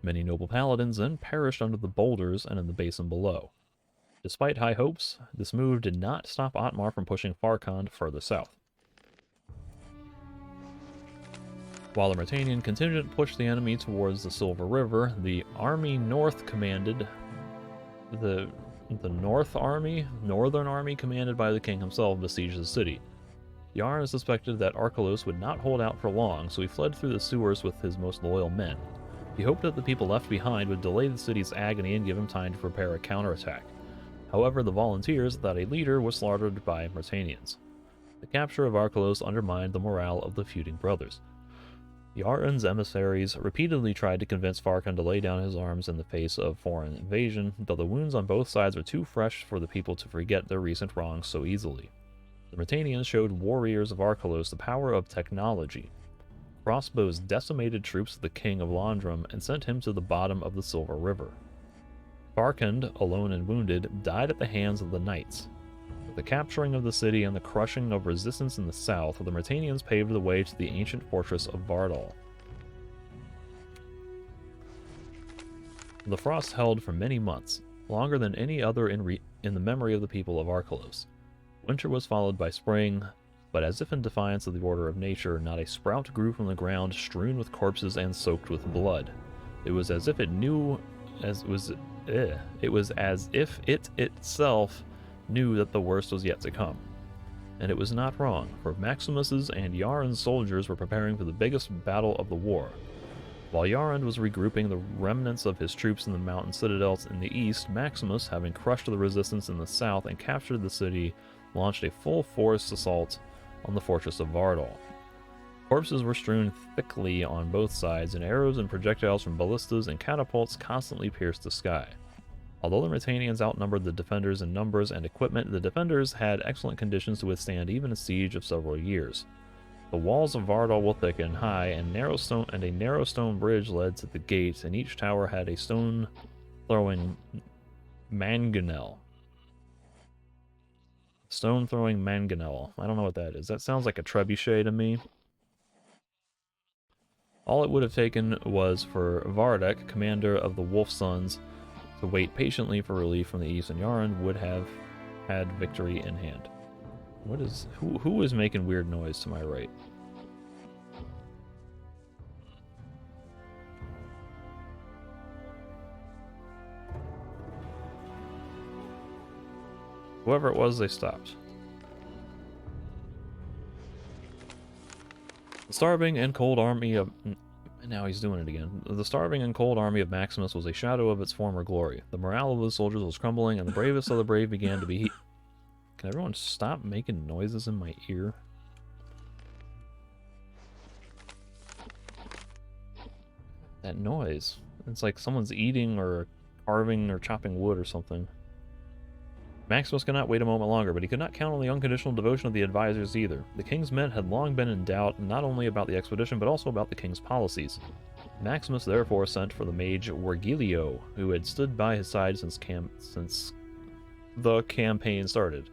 Many noble paladins then perished under the boulders and in the basin below. Despite high hopes, this move did not stop Otmar from pushing Farkand further south. While the Myrtanian contingent pushed the enemy towards the Silver River, the Army North commanded the Northern Army commanded by the king himself besieged the city. Yarn suspected that Archolos would not hold out for long, so he fled through the sewers with his most loyal men. He hoped that the people left behind would delay the city's agony and give him time to prepare a counterattack. However, the volunteers thought a leader was slaughtered by Myrtanians. The capture of Archolos undermined the morale of the feuding brothers. Yarund's emissaries repeatedly tried to convince Farkand to lay down his arms in the face of foreign invasion, though the wounds on both sides were too fresh for the people to forget their recent wrongs so easily. The Myrtanians showed warriors of Archolos the power of technology. Crossbows decimated troops of the king of Landrum and sent him to the bottom of the Silver River. Farkand, alone and wounded, died at the hands of the knights. With the capturing of the city and the crushing of resistance in the south, the Myrtanians paved the way to the ancient fortress of Vardal. The frost held for many months, longer than any other in the memory of the people of Archolos. Winter was followed by spring, but as if in defiance of the order of nature, not a sprout grew from the ground strewn with corpses and soaked with blood. It was as if it itself knew that the worst was yet to come. And it was not wrong, for Maximus's and Yarund's soldiers were preparing for the biggest battle of the war. While Yarand was regrouping the remnants of his troops in the mountain citadels in the east, Maximus, having crushed the resistance in the south and captured the city, launched a full-force assault on the fortress of Vardal. Corpses were strewn thickly on both sides, and arrows and projectiles from ballistas and catapults constantly pierced the sky. Although the Myrtanians outnumbered the defenders in numbers and equipment, the defenders had excellent conditions to withstand even a siege of several years. The walls of Vardal were thick and high, and a narrow stone bridge led to the gate, and each tower had a stone-throwing mangonel. Stone-throwing mangonel. I don't know what that is. That sounds like a trebuchet to me. All it would have taken was for Vardek, commander of the Wolf Sons, to wait patiently for relief from the east, and Yarand would have had victory in hand. What is... Who is making weird noise to my right? Whoever it was, they stopped. The starving and cold army of... Now he's doing it again. The starving and cold army of Maximus was a shadow of its former glory. The morale of the soldiers was crumbling, and the bravest of the brave began to be... Can everyone stop making noises in my ear? That noise. It's like someone's eating or carving or chopping wood or something. Maximus could not wait a moment longer, but he could not count on the unconditional devotion of the advisors either. The king's men had long been in doubt, not only about the expedition, but also about the king's policies. Maximus therefore sent for the mage Virgilio, who had stood by his side since the campaign started.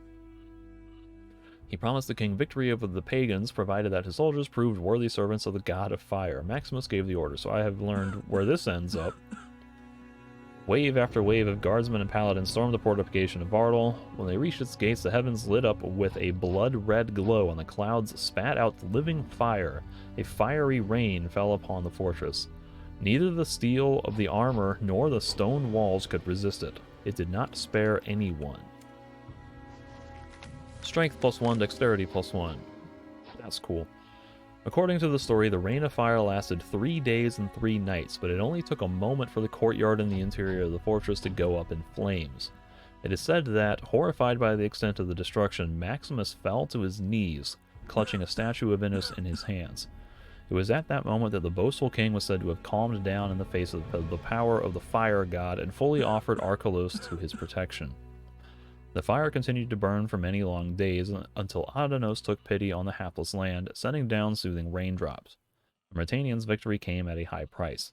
He promised the king victory over the pagans, provided that his soldiers proved worthy servants of the god of fire. Maximus gave the order, so I have learned where this ends up. Wave after wave of guardsmen and paladins stormed the fortification of Vardal. When they reached its gates, the heavens lit up with a blood-red glow, and the clouds spat out living fire. A fiery rain fell upon the fortress. Neither the steel of the armor nor the stone walls could resist it. It did not spare anyone. Strength +1, dexterity +1. That's cool. According to the story, the rain of fire lasted 3 days and 3 nights, but it only took a moment for the courtyard and the interior of the fortress to go up in flames. It is said that, horrified by the extent of the destruction, Maximus fell to his knees, clutching a statue of Venus in his hands. It was at that moment that the boastful king was said to have calmed down in the face of the power of the fire god and fully offered Archolos to his protection. The fire continued to burn for many long days until Adanos took pity on the hapless land, sending down soothing raindrops. The Myrtanians' victory came at a high price.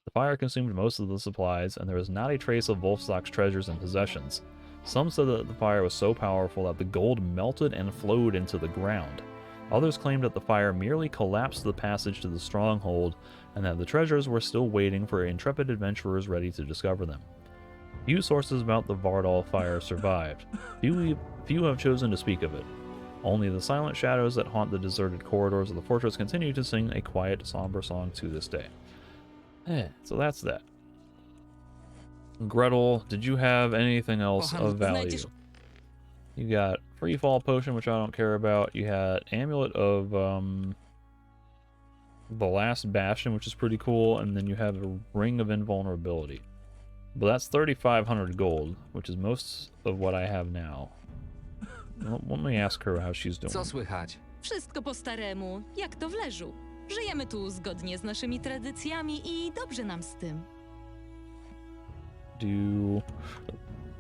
The fire consumed most of the supplies, and there was not a trace of Wolfstock's treasures and possessions. Some said that the fire was so powerful that the gold melted and flowed into the ground. Others claimed that the fire merely collapsed the passage to the stronghold, and that the treasures were still waiting for intrepid adventurers ready to discover them. Few sources about the Vardal fire survived. Few have chosen to speak of it. Only the silent shadows that haunt the deserted corridors of the fortress continue to sing a quiet, somber song to this day. So that's that. Gretel, did you have anything else of value? You got Free Fall Potion, which I don't care about. You had Amulet of the Last Bastion, which is pretty cool. And then you have a Ring of Invulnerability. But that's 3,500 gold, which is most of what I have now. Let me ask her how she's doing. Co słychać? Wszystko po staremu, jak to w leżu. Żyjemy tu zgodnie z naszymi tradycjami i dobrze nam z tym.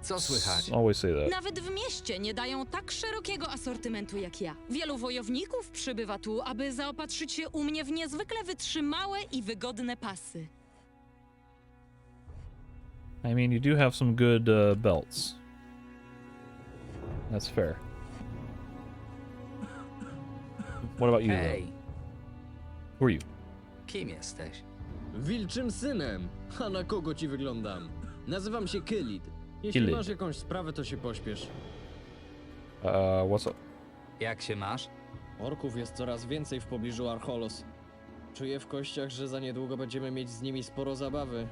Co słychać? Always say that. Nawet w mieście nie dają tak szerokiego asortymentu jak ja. Wielu wojowników przybywa tu, aby zaopatrzyć się u mnie w niezwykle wytrzymałe i wygodne pasy. I mean, you do have some good belts. That's fair. What about you, Hej, though? Who are you? kim jesteś? Wilczym synem. A na kogo ci wyglądam? Nazywam się Kylid. Jeśli Kylid. masz jakąś sprawę, to się pośpiesz. What's up? Jak się masz? Orków jest coraz więcej w pobliżu Archolos. Czuję w kościach, że za niedługo będziemy mieć z nimi sporo zabawy.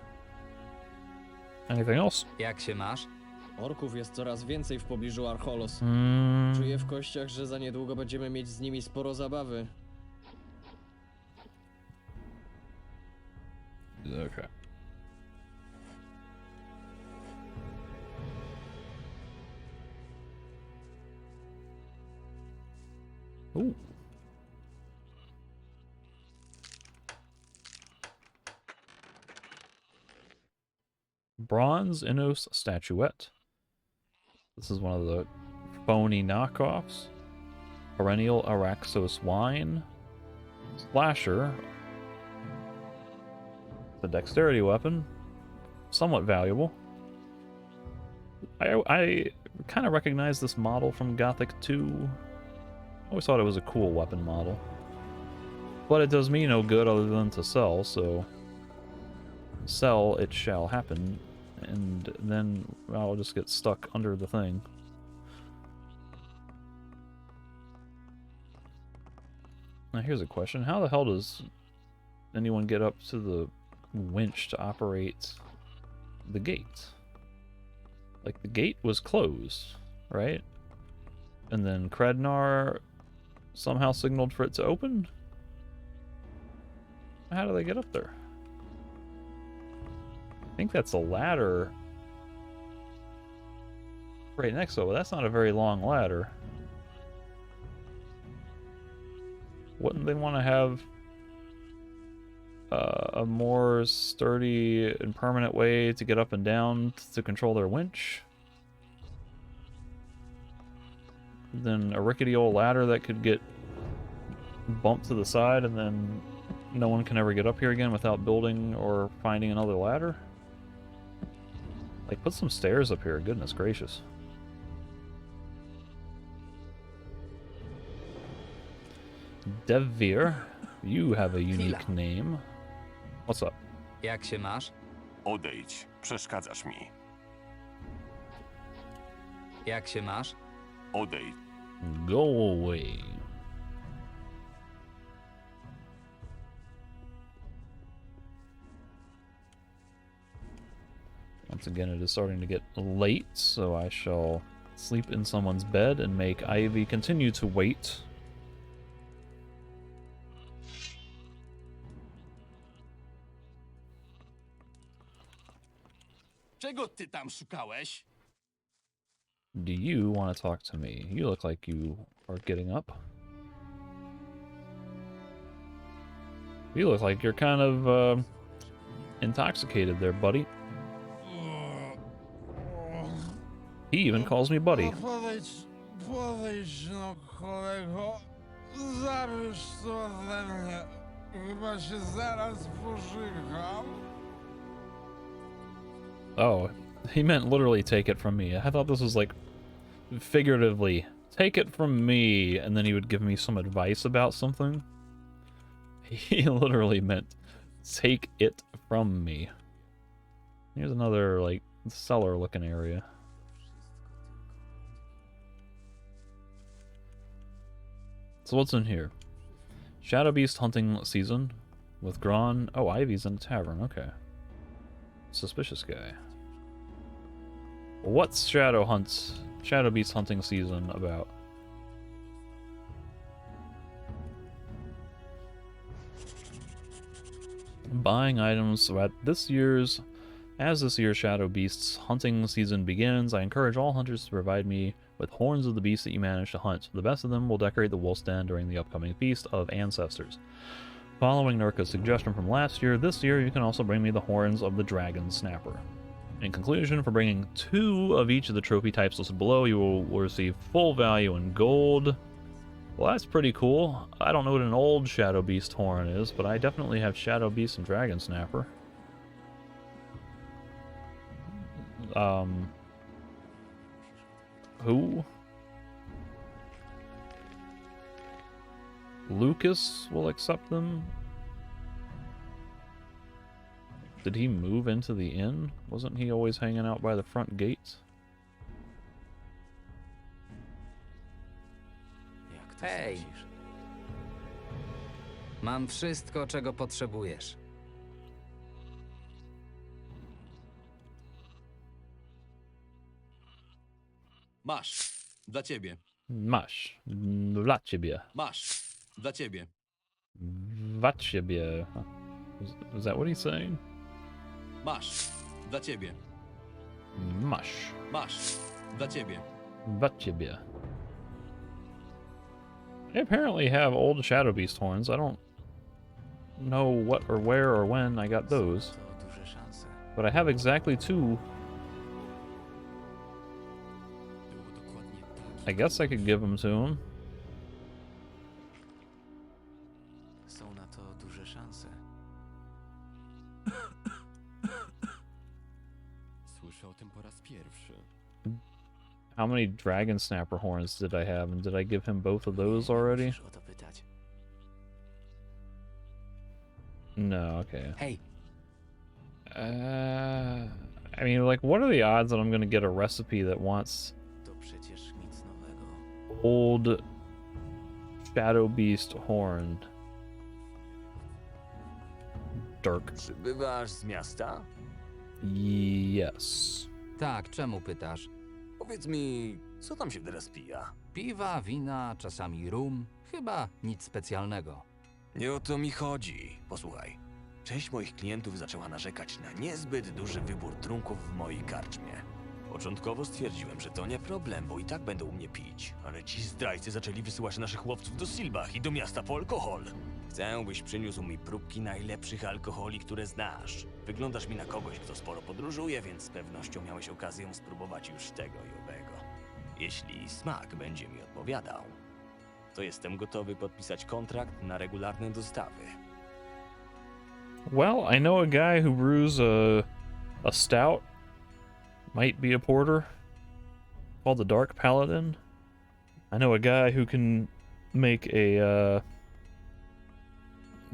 Anything else? Jak się masz? Orków jest coraz więcej w pobliżu Archolos. Czuję w kościach, że za niedługo będziemy mieć z nimi sporo zabawy. Okay. Ooh. Bronze Innos statuette. This is one of the phony knockoffs. Perennial Araxos wine. Slasher. It's a dexterity weapon. Somewhat valuable. I kind of recognize this model from Gothic 2. I always thought it was a cool weapon model. But it does me no good other than to sell, so... Sell it shall happen, and then I'll just get stuck under the thing. Now here's a question. How the hell does anyone get up to the winch to operate the gate? Like, the gate was closed, right? And then Krednar somehow signaled for it to open? How do they get up there? I think that's a ladder right next to it, but that's not a very long ladder. Wouldn't they want to have a more sturdy and permanent way to get up and down to control their winch than a rickety old ladder that could get bumped to the side and then no one can ever get up here again without building or finding another ladder? Like, put some stairs up here, goodness gracious. Devir, you have a unique name. What's up? Jak się masz? Odejdź, przeszkadzasz mi. Jak się masz? Odejdź. Go away. Once again, it is starting to get late, so I shall sleep in someone's bed and make Ivy continue to wait. Czego ty tam szukałeś? Do you want to talk to me? You look like you are getting up. You look like you're kind of intoxicated there, buddy. He even calls me buddy. Podejdź no, kolego. Zabierz to ode mnie. Chyba się zaraz pożygam. Oh, he meant literally take it from me. I thought this was like figuratively. Take it from me, and then he would give me some advice about something. He literally meant take it from me. Here's another, like, cellar-looking area. So what's in here? Shadow Beast hunting season with Gron. Oh, Ivy's in the tavern. Okay. Suspicious guy. What's Shadow Beast hunting season about? Buying items. So as this year's Shadow Beasts hunting season begins, I encourage all hunters to provide me with horns of the beasts that you manage to hunt. The best of them will decorate the wolf's den during the upcoming Feast of Ancestors. Following Nurka's suggestion from last year, this year you can also bring me the horns of the Dragon Snapper. In conclusion, for bringing 2 of each of the trophy types listed below, you will receive full value in gold. Well, that's pretty cool. I don't know what an old Shadow Beast horn is, but I definitely have Shadow Beast and Dragon Snapper. Who? Lucas will accept them? Did he move into the inn? Wasn't he always hanging out by the front gate? Hej! Mam wszystko, czego potrzebujesz. Masz. Dla ciebie. Masz. Dla ciebie. Masz. Dla ciebie. Dla ciebie. Is that what he's saying? Masz. Dla ciebie. Masz. Masz. Dla ciebie. Dla ciebie. I apparently have old Shadow Beast horns. I don't know what or where or when I got those. To duże szanse. But I have exactly 2. I guess I could give them to him. Są na to duże szanse. Słyszę o tym po raz pierwszy. How many Dragon Snapper horns did I have? And did I give him both of those already? Musisz o to pytać. No, okay. Hej, I mean, like, what are the odds that I'm gonna get a recipe that wants to przecież nic nowego. old Shadow Beast horn? Dirk. Przybywasz z miasta? Yes. Tak, czemu pytasz? Powiedz mi, co tam się teraz pija? Piwa, wina, czasami rum. Chyba nic specjalnego. Nie o to mi chodzi. Posłuchaj. Część moich klientów zaczęła narzekać na niezbyt duży wybór trunków w mojej karczmie. Początkowo stwierdziłem, że to nie problem, bo i tak będą u mnie pić. Ale ci zdrajcy zaczęli wysyłać naszych łowców do Silbach i do miasta po alkohol. Chcę, byś przyniósł mi próbki najlepszych alkoholi, które znasz. Wyglądasz mi na kogoś, kto sporo podróżuje, więc z pewnością miałeś okazję spróbować już tego i owego. Jeśli smak będzie mi odpowiadał, to jestem gotowy podpisać kontrakt na regularne dostawy. Well, I know a guy who brews a stout. Might be a porter. Called the Dark Paladin. I know a guy who can make a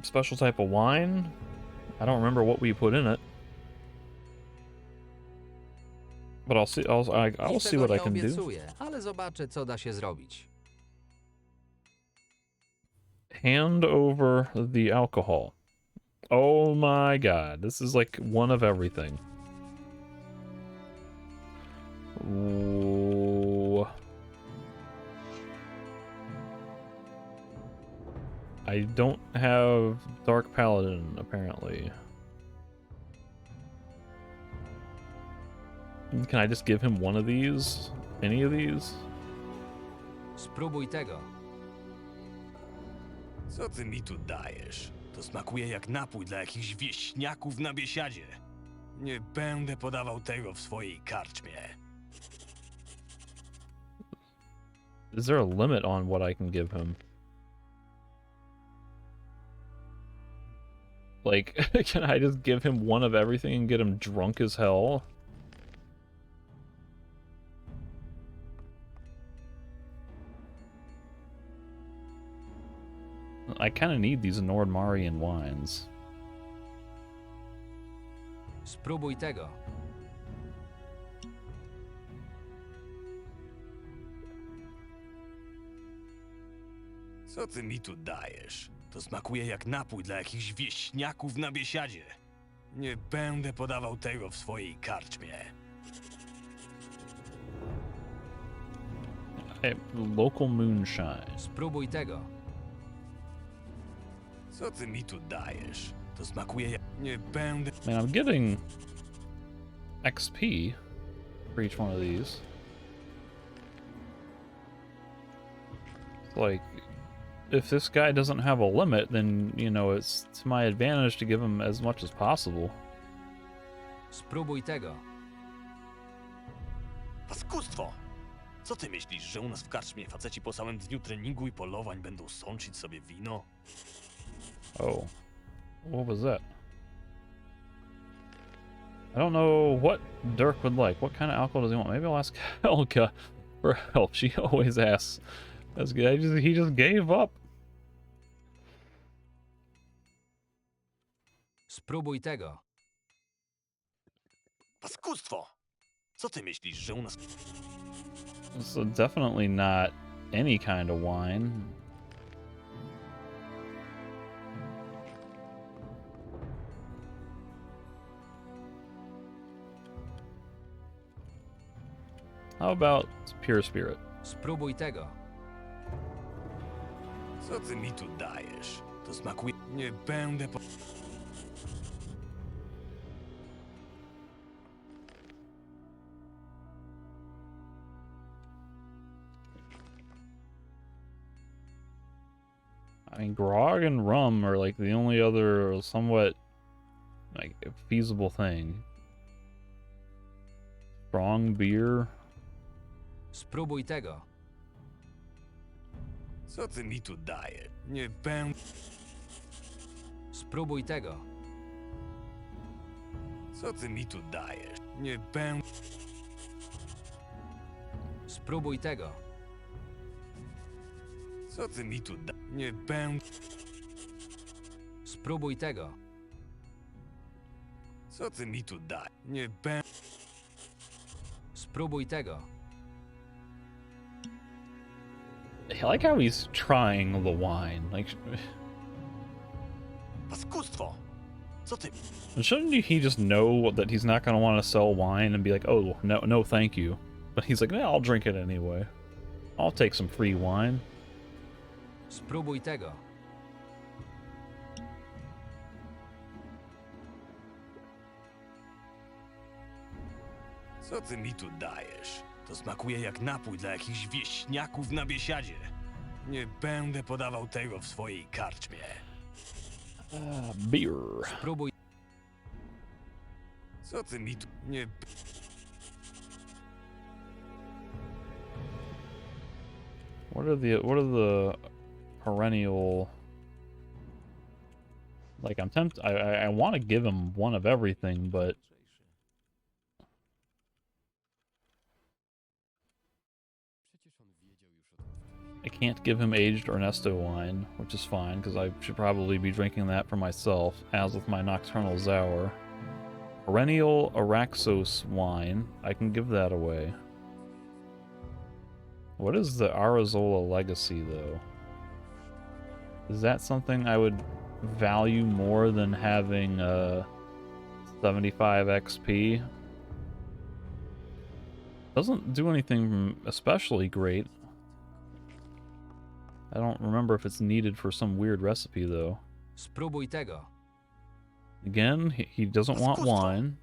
special type of wine. I don't remember what we put in it. But I'll see. I'll see what I can do. Obiecuję, ale zobaczę, co da się zrobić. Hand over the alcohol. Oh my god, this is like one of everything. Ooh. I don't have Dark Paladin, apparently. Can I just give him one of these? Any of these? Spróbuj tego. Co ty mi tu dajesz? To smakuje jak napój dla jakichś wieśniaków na biesiadzie. Nie będę podawał tego w swojej karczmie. Is there a limit on what I can give him? Like, can I just give him one of everything and get him drunk as hell? I kind of need these Nordmarian wines. Spróbuj tego. Co ty mi tu dajesz? To smakuje jak napój dla jakichś wieśniaków na biesiadzie. Nie będę podawał tego w swojej karczmie. Local moonshine. Spróbuj tego. Co ty mi tu dajesz? To smakuje jak... Nie będę... Man, I'm getting XP for each one of these. It's like, if this guy doesn't have a limit, then, you know, it's to my advantage to give him as much as possible. Spróbuj tego. Paskudstwo! Co ty myślisz, że u nas w karczmie faceci po całym dniu treningu i polowań będą sączyć sobie wino? Oh. What was that? I don't know what Dirk would like. What kind of alcohol does he want? Maybe I'll ask Helga for help. She always asks. That's good. He just gave up. Spróbuj tego. Paskudstwo! Co ty myślisz, że u nas... So definitely not any kind of wine. How about pure spirit? Spróbuj tego. Co ty mi tu dajesz? To smakuje... Nie będę po... I mean, grog and rum are like the only other somewhat like feasible thing. Strong beer. Spróbuj tego. Co ty mi tu dajesz? Nie będę... Spróbuj tego. Co ty mi tu dajesz? Nie będę... Spróbuj tego. Co ty mi tu da... Nie będę... Spróbuj tego. Co ty mi tu da... Nie będę... Spróbuj tego. I like how he's trying the wine. Like, Paskustwo! Co ty... shouldn't he just know that he's not gonna want to sell wine and be like, oh, no, no, thank you. But he's like, nah, I'll drink it anyway. I'll take some free wine. Spróbuj tego. Co ty mi tu dajesz? To smakuje jak napój dla jakichś wieśniaków na biesiadzie. Nie będę podawał tego w swojej karczmie. Beer. Spróbuj. Co ty mi tu... Nie... What are the perennial... Like, I'm tempted... I want to give him one of everything, but... I can't give him aged Ernesto wine, which is fine, because I should probably be drinking that for myself, as with my Nocturnal Sour. Perennial Araxos wine, I can give that away. What is the Arizola Legacy, though? Is that something I would value more than having 75 XP? Doesn't do anything especially great. I don't remember if it's needed for some weird recipe, though. Spróbuj tego. Again, he doesn't want wine.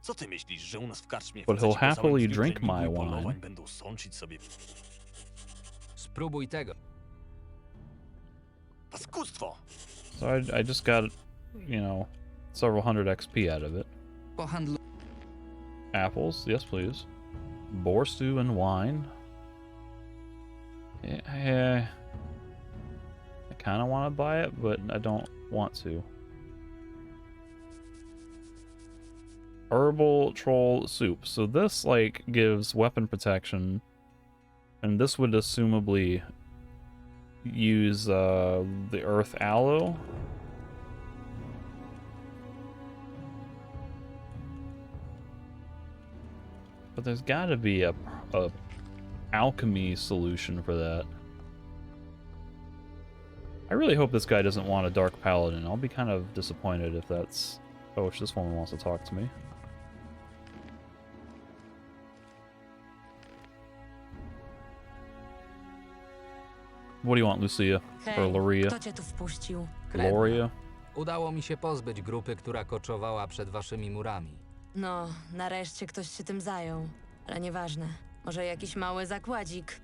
Co ty myślisz, że u nas w karczmie But he'll happily drink my wine. Będą sączyć sobie... Spróbuj tego. Paskustwo! So I just got, you know, several hundred XP out of it. Pohandlu... Apples, yes please. Boar stew and wine. Yeah, I kind of want to buy it, but I don't want to. Herbal troll soup. So this, like, gives weapon protection, and this would assumably use the earth aloe. But there's got to be a alchemy solution for that. I really hope this guy doesn't want a dark paladin. I'll be kind of disappointed if that's... Oh, this woman wants to talk to me. What do you want, Lucia? Or Loria? Kto cię tu wpuścił? Gloria? Udało mi się pozbyć grupy, która koczowała przed waszymi murami. No, nareszcie ktoś się tym zajął. Ale nieważne. Może jakiś mały zakładzik.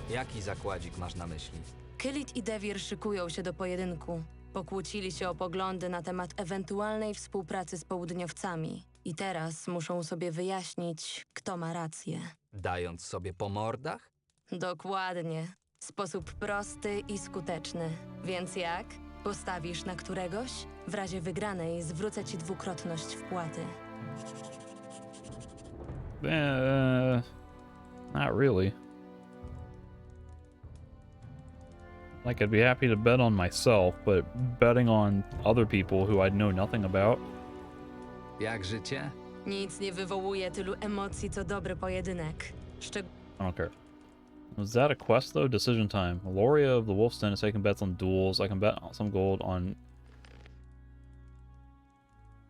Jaki zakładzik masz na myśli? Kylit i Devir szykują się do pojedynku. Pokłócili się o poglądy na temat ewentualnej współpracy z południowcami. I teraz muszą sobie wyjaśnić, kto ma rację. Dając sobie po mordach? Dokładnie. Sposób prosty i skuteczny. Więc jak? Postawisz na któregoś? W razie wygranej zwrócę ci dwukrotność wpłaty. Not really. Like, I'd be happy to bet on myself, but betting on other people who I'd know nothing about. Jak życie? Nic nie wywołuje tylu emocji, co dobry pojedynek. I don't care. Was that a quest, though? Decision time. Loria of the Wolf's Den is taking bets on duels. I can bet some gold on...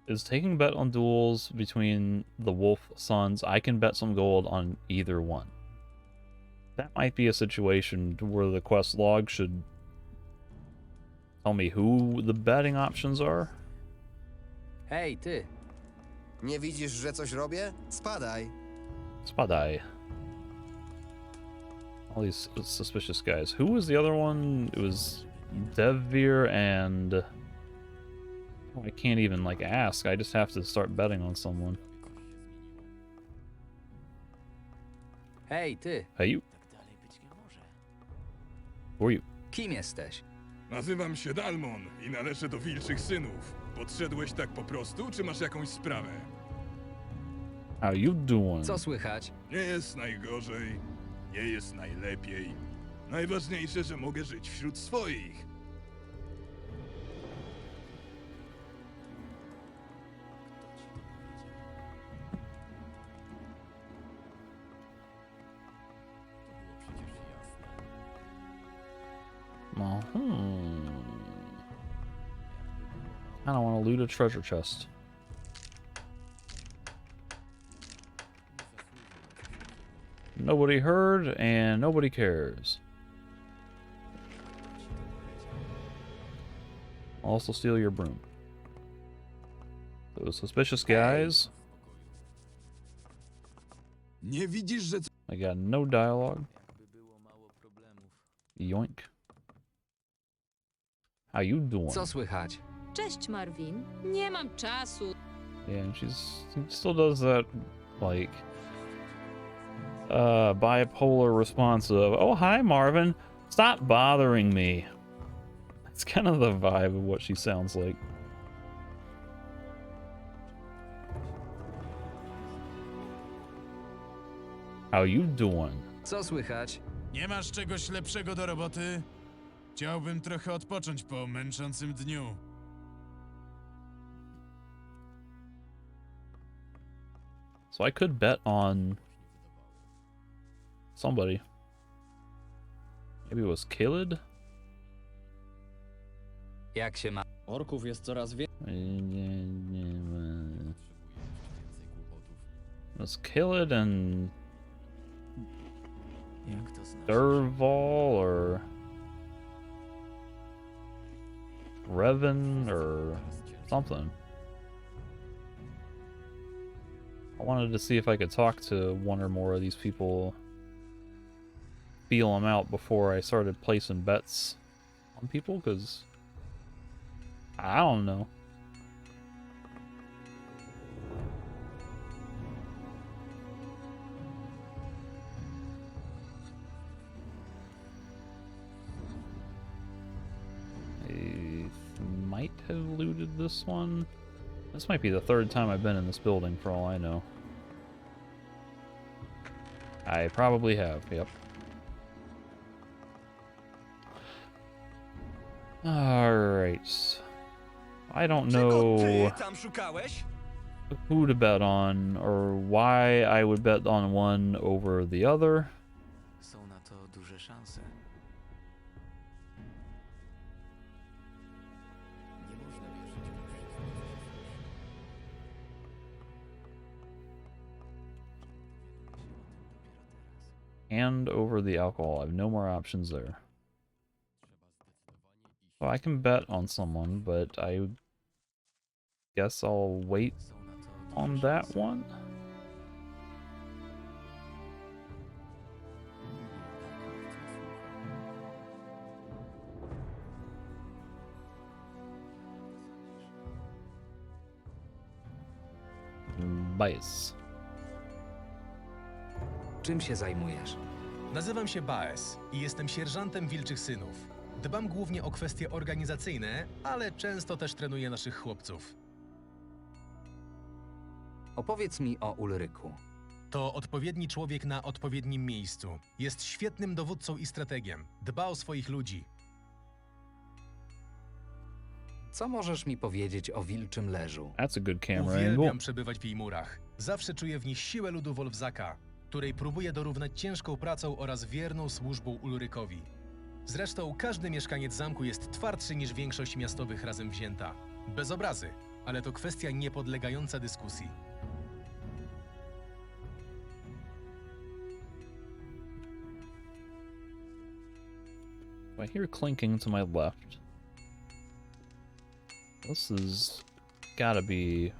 Is taking bet on duels between the Wolf Sons. I can bet some gold on either one. That might be a situation where the quest log should tell me who the betting options are. Hej, ty! Nie widzisz, że coś robię? Spadaj. Spadaj. All these suspicious guys. Who was the other one? It was Devir and... Oh, I can't even, like, ask. I just have to start betting on someone. Hej, ty, Hey, you. Who are you? kim jesteś? Nazywam się Dalmon i należę do Wilczych Synów. Podszedłeś tak po prostu, czy masz jakąś sprawę? How you doing? Co słychać? Nie jest najgorzej, nie jest najlepiej. Najważniejsze, że mogę żyć wśród swoich. I don't want to loot a treasure chest. Nobody heard, and nobody cares. I'll also steal your broom. Those suspicious guys. Nie widzisz, że... I got no dialogue. Yoink. How you doing? Co słychać? Cześć, Marvin. Nie mam czasu. Yeah, and she still does that, like, bipolar response of, oh, hi, Marvin. Stop bothering me. It's kind of the vibe of what she sounds like. How you doing? Co słychać? Nie masz czegoś lepszego do roboty? Chciałbym trochę odpocząć po męczącym dniu. So I could bet on somebody. Maybe it was Khalid? Jak się ma? Orków jest coraz więcej. It was Khalid and Durval or Revan or something. I wanted to see if I could talk to one or more of these people, feel them out before I started placing bets on people, because I don't know. I might have looted this one. This might be the third time I've been in this building, for all I know. I probably have, yep. Alright. I don't know who to bet on, or why I would bet on one over the other. Są na to duże szanse. And over the alcohol. I have no more options there. So I can bet on someone, but I guess I'll wait on that one. Bias. Czym się zajmujesz? Nazywam się Baes i jestem sierżantem Wilczych Synów. Dbam głównie o kwestie organizacyjne, ale często też trenuję naszych chłopców. Opowiedz mi o Ulryku. To odpowiedni człowiek na odpowiednim miejscu. Jest świetnym dowódcą i strategiem. Dba o swoich ludzi. Co możesz mi powiedzieć o Wilczym Leżu? That's a good camera Uwielbiam angle. przebywać w jej murach. Zawsze czuję w nich siłę ludu Wolfzaka, której próbuję dorównać ciężką pracą oraz wierną służbą Ulrykowi. Zresztą każdy mieszkaniec zamku jest twardszy niż większość miastowych razem wzięta. Bez obrazy, ale to kwestia niepodlegająca dyskusji. I hear clinking to my left. This is gotta be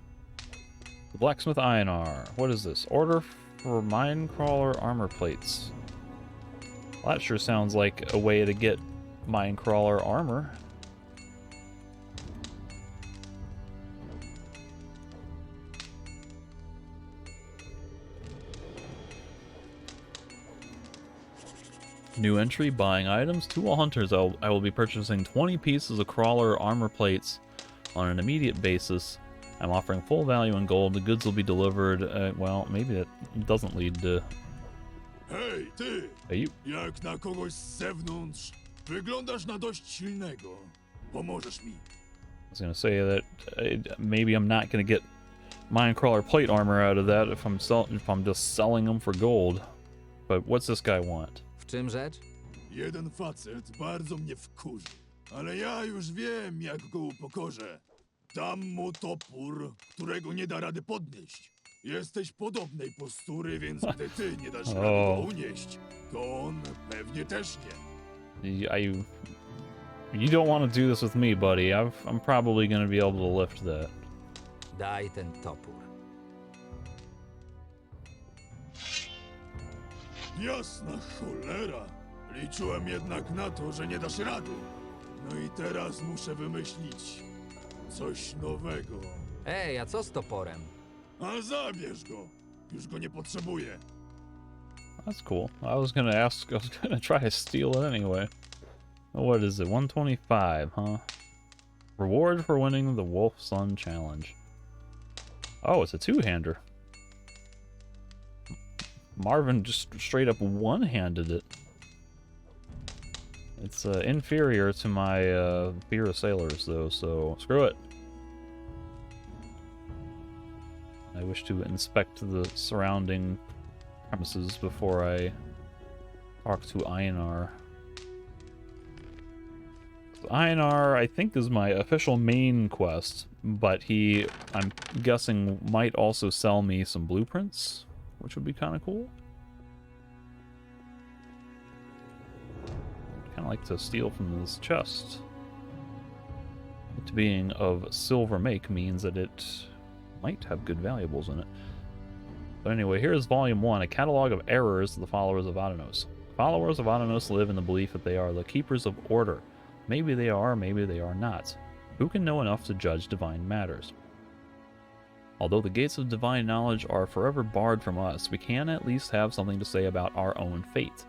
the Blacksmith Einar. What is this? Order for Minecrawler armor plates. Well, that sure sounds like a way to get Minecrawler armor. New entry, buying items. To all hunters, I will be purchasing 20 pieces of crawler armor plates on an immediate basis. I'm offering full value in gold. The goods will be delivered. Well, maybe that doesn't lead to... Hej, ty! Hey, you. Jak na kogoś z zewnątrz, wyglądasz na dość silnego. Pomożesz mi. I was gonna say that maybe I'm not gonna get Minecrawler plate armor out of that if I'm just selling them for gold. But what's this guy want? W czym rzecz? Jeden facet bardzo mnie wkurzy, ale ja już wiem, jak go upokorzę. Dam mu topór, którego nie da rady podnieść. Jesteś podobnej postury, więc gdy ty nie dasz rady go unieść, to on pewnie też nie. You don't want to do this with me, buddy. I'm probably gonna be able to lift that. Daj ten topór. Jasna cholera! Liczyłem jednak na to, że nie dasz rady. No i teraz muszę wymyślić coś nowego. Ej, a co z toporem? A zabierz go! Już go nie potrzebuję. That's cool. I was gonna try to steal it anyway. What is it? 125, huh? Reward for winning the Wolf Sun Challenge. Oh, it's a two-hander. Marvin just straight up one-handed it. It's inferior to my Fear of Sailors, though, so screw it. I wish to inspect the surrounding premises before I talk to Einar. Einar, I think, is my official main quest, but he, I'm guessing, might also sell me some blueprints, which would be kind of cool. I'd kind of like to steal from this chest. It being of silver make means that it might have good valuables in it. But anyway, here's Volume 1, a catalog of errors to the followers of Adanos. Followers of Adanos live in the belief that they are the keepers of order. Maybe they are, maybe they are not. Who can know enough to judge divine matters? Although the gates of divine knowledge are forever barred from us, we can at least have something to say about our own fate.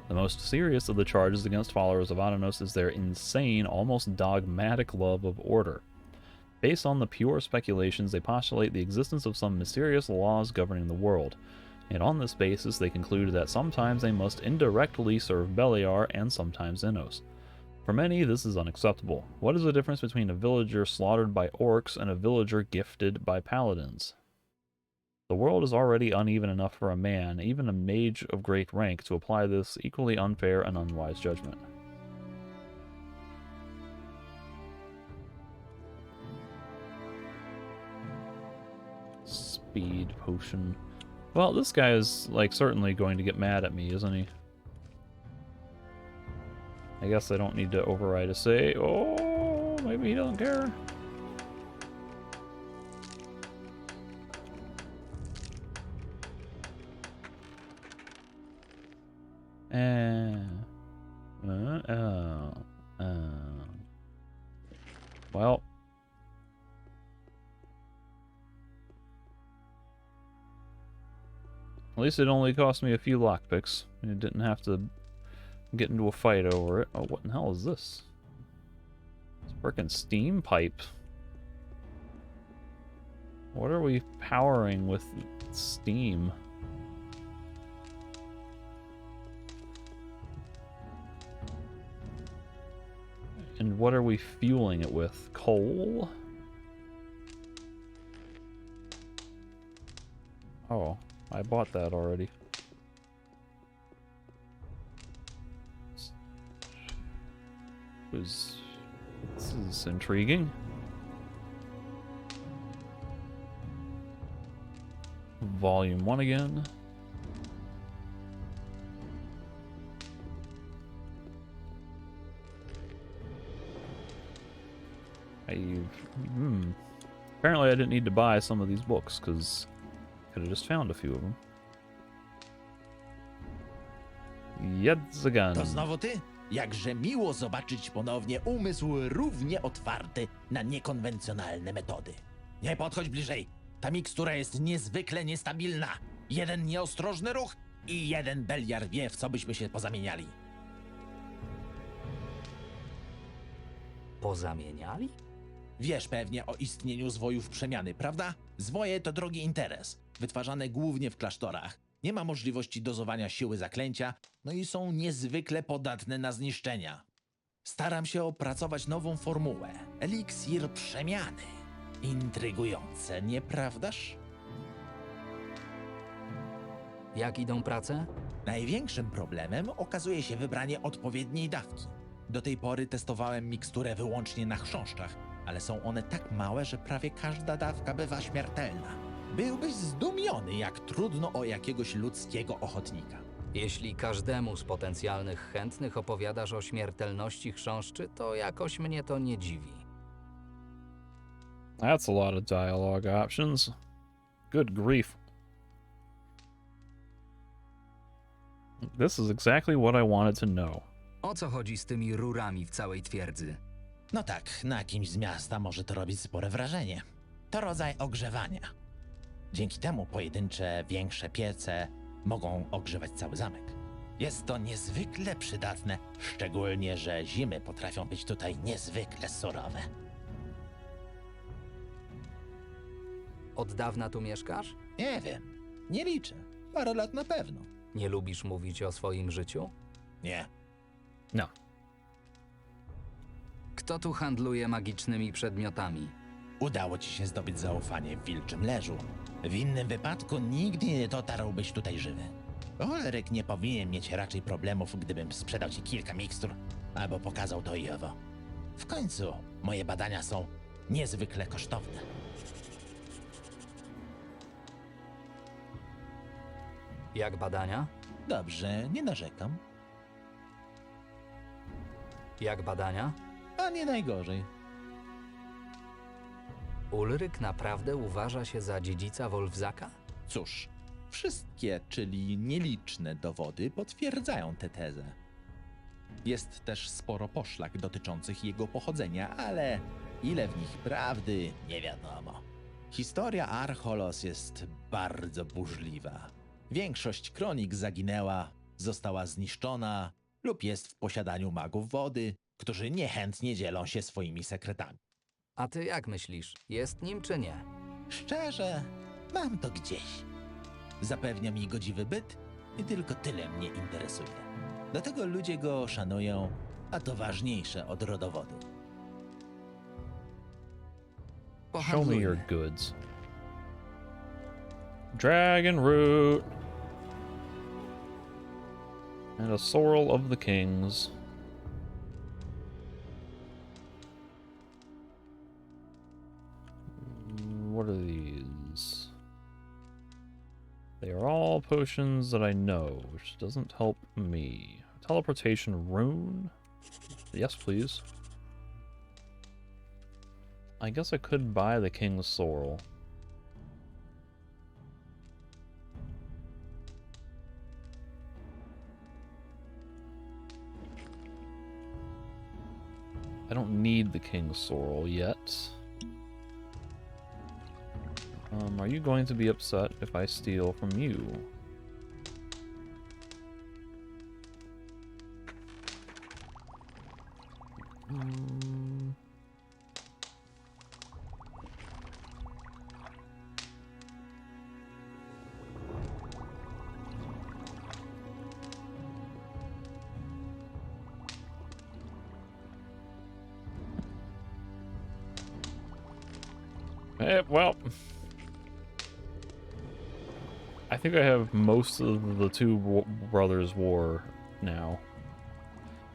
The most serious of the charges against followers of Adanos is their insane, almost dogmatic love of order. Based on the pure speculations, they postulate the existence of some mysterious laws governing the world, and on this basis they conclude that sometimes they must indirectly serve Beliar and sometimes Innos. For many, this is unacceptable. What is the difference between a villager slaughtered by orcs and a villager gifted by paladins? The world is already uneven enough for a man, even a mage of great rank, to apply this equally unfair and unwise judgment. Speed potion. Well, this guy is, like, certainly going to get mad at me, isn't he? I guess I don't need to override a say. Oh, maybe he doesn't care. Well. At least it only cost me a few lockpicks. It didn't have to get into a fight over it. Oh, what in the hell is this? It's a frickin' steam pipe. What are we powering with steam? And what are we fueling it with? Coal? Oh, I bought that already. This is intriguing. Volume 1 again. Apparently I didn't need to buy some of these books, because I could have just found a few of them. yet again. To znowu ty? Jakże miło zobaczyć ponownie umysł równie otwarty na niekonwencjonalne metody. Nie podchodź bliżej. Ta mikstura jest niezwykle niestabilna. Jeden nieostrożny ruch i jeden beliar wie, w co byśmy się pozamieniali. Pozamieniali? Wiesz pewnie o istnieniu zwojów przemiany, prawda? Zwoje to drogi interes, wytwarzane głównie w klasztorach. Nie ma możliwości dozowania siły zaklęcia, no i są niezwykle podatne na zniszczenia. Staram się opracować nową formułę. Eliksir przemiany. Intrygujące, nieprawdaż? Jak idą prace? Największym problemem okazuje się wybranie odpowiedniej dawki. Do tej pory testowałem miksturę wyłącznie na chrząszczach, ale są one tak małe, że prawie każda dawka bywa śmiertelna. Byłbyś zdumiony, jak trudno o jakiegoś ludzkiego ochotnika. Jeśli każdemu z potencjalnych chętnych opowiadasz o śmiertelności chrząszczy, to jakoś mnie to nie dziwi. That's a lot of dialogue options. Good grief. This is exactly what I wanted to know. O co chodzi z tymi rurami w całej twierdzy? No tak, na kimś z miasta może to robić spore wrażenie. To rodzaj ogrzewania. Dzięki temu pojedyncze, większe piece mogą ogrzewać cały zamek. Jest to niezwykle przydatne, szczególnie, że zimy potrafią być tutaj niezwykle surowe. Od dawna tu mieszkasz? Nie wiem, nie liczę. Parę lat na pewno. Nie lubisz mówić o swoim życiu? Nie. No. Kto tu handluje magicznymi przedmiotami? Udało ci się zdobyć zaufanie w Wilczym Leżu. W innym wypadku nigdy nie dotarłbyś tutaj żywy. Choleryk nie powinien mieć raczej problemów, gdybym sprzedał ci kilka mikstur albo pokazał to i owo. W końcu moje badania są niezwykle kosztowne. Jak badania? Dobrze, nie narzekam. Jak badania? A nie najgorzej. Ulryk naprawdę uważa się za dziedzica Wolfzaka? Cóż, wszystkie, czyli nieliczne dowody potwierdzają tę tezę. Jest też sporo poszlak dotyczących jego pochodzenia, ale ile w nich prawdy, nie wiadomo. Historia Archolos jest bardzo burzliwa. Większość kronik zaginęła, została zniszczona lub jest w posiadaniu magów wody, którzy niechętnie dzielą się swoimi sekretami. A ty jak myślisz, jest nim czy nie? Szczerze, mam to gdzieś. Zapewnia mi godziwy byt i tylko tyle mnie interesuje. Dlatego ludzie go szanują, a to ważniejsze od rodowodu. Show me your goods. Dragon root. And a sorrel of the kings. What are these? They are all potions that I know, which doesn't help me. Teleportation rune? Yes, please. I guess I could buy the king's sorrel. I don't need the king's sorrel yet. Are you going to be upset if I steal from you? Well, I think I have most of the Two Brothers War now.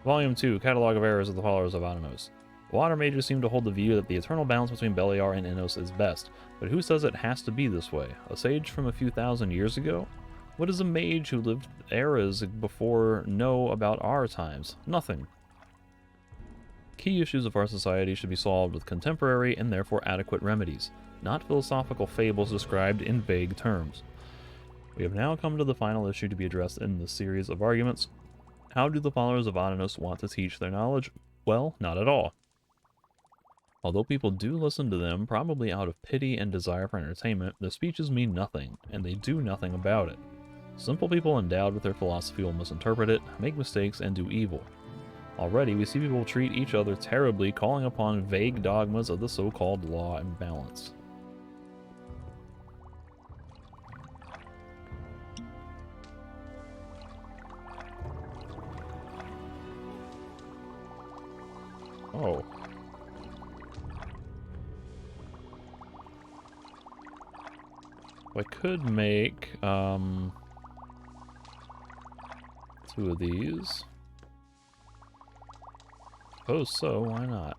Volume 2, Catalog of Errors of the Followers of Ananos. Water mages seem to hold the view that the eternal balance between Beliar and Innos is best, but who says it has to be this way? A sage from a few thousand years ago? What does a mage who lived eras before know about our times? Nothing. Key issues of our society should be solved with contemporary and therefore adequate remedies, not philosophical fables described in vague terms. We have now come to the final issue to be addressed in this series of arguments. How do the followers of Adanos want to teach their knowledge? Well, not at all. Although people do listen to them, probably out of pity and desire for entertainment, their speeches mean nothing, and they do nothing about it. Simple people endowed with their philosophy will misinterpret it, make mistakes, and do evil. Already, we see people treat each other terribly, calling upon vague dogmas of the so-called law and balance. Oh. I could make, 2 of these. Suppose so, why not?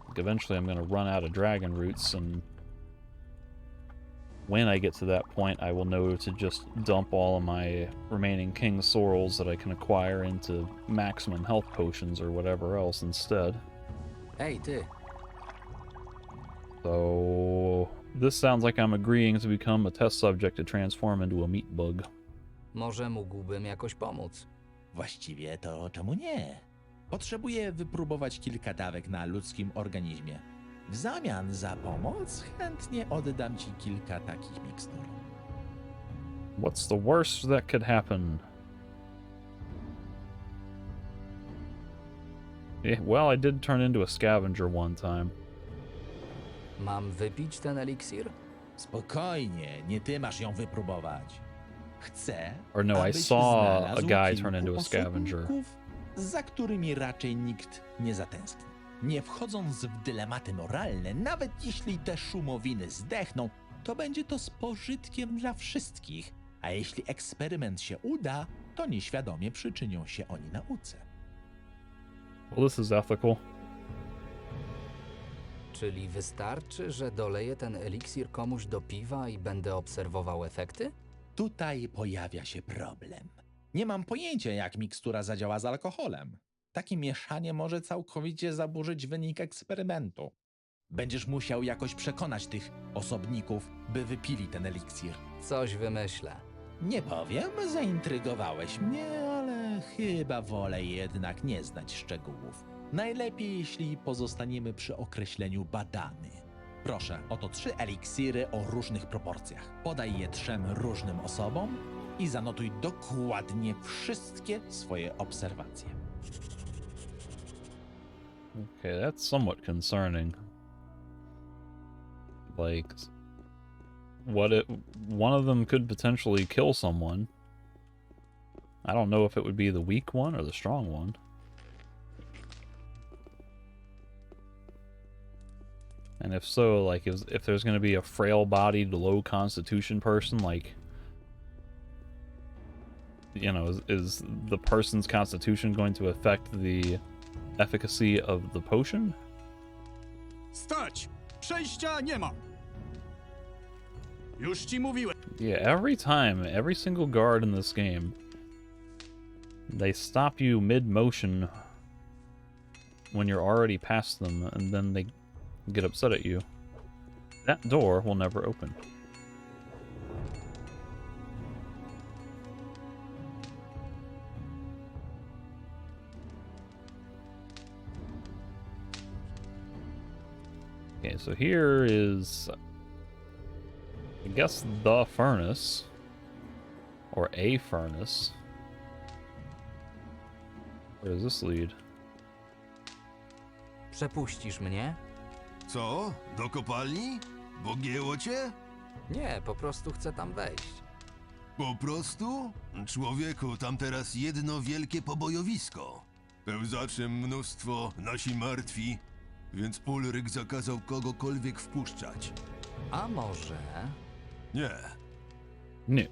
Like eventually I'm gonna run out of dragon roots, and when I get to that point, I will know to just dump all of my remaining King Sorrels that I can acquire into maximum health potions or whatever else instead. Hey, ty. So this sounds like I'm agreeing to become a test subject to transform into a meat bug. Może mógłbym jakoś pomóc. Właściwie to czemu nie? Potrzebuję wypróbować kilka dawek na ludzkim organizmie. W zamian za pomoc chętnie oddam ci kilka takich mikstur. What's the worst that could happen? Yeah, well, I did turn into a scavenger one time. Mam wypić ten eliksir? Spokojnie, nie ty masz ją wypróbować. Chcę, Or no, I abyś saw a znalazł guy kilku turn into a scavenger. osobników, za którymi raczej nikt nie zatęskni. Nie wchodząc w dylematy moralne, nawet jeśli te szumowiny zdechną, to będzie to z pożytkiem dla wszystkich, a jeśli eksperyment się uda, to nieświadomie przyczynią się oni nauce. Well, this is ethical. Czyli wystarczy, że doleję ten eliksir komuś do piwa i będę obserwował efekty? Tutaj pojawia się problem. Nie mam pojęcia, jak mikstura zadziała z alkoholem. Takie mieszanie może całkowicie zaburzyć wynik eksperymentu. Będziesz musiał jakoś przekonać tych osobników, by wypili ten eliksir. Coś wymyślę. Nie powiem, zaintrygowałeś mnie, ale chyba wolę jednak nie znać szczegółów. Najlepiej, jeśli pozostaniemy przy określeniu badany. Proszę, oto 3 eliksiry o różnych proporcjach. Podaj je 3 różnym osobom i zanotuj dokładnie wszystkie swoje obserwacje. Okay, that's somewhat concerning. Like, what if one of them could potentially kill someone? I don't know if it would be the weak one or the strong one. And if so, like, if there's going to be a frail-bodied, low-constitution person, like, you know, is the person's constitution going to affect the efficacy of the potion? Stać! Przejścia nie ma! Już ci mówiłem. Yeah, every single guard in this game, they stop you mid-motion when you're already past them, and then they get upset at you. That door will never open. Okay, so here is, I guess, the furnace, or a furnace. Where does this lead? Przepuścisz mnie? Co? Do kopalni? Pogięło cię? Nie, po prostu chcę tam wejść. Po prostu? Człowieku, tam teraz jedno wielkie pobojowisko. Pełzaczy mnóstwo, nasi martwi, więc Ulryk zakazał kogokolwiek wpuszczać. A może... Nie. No.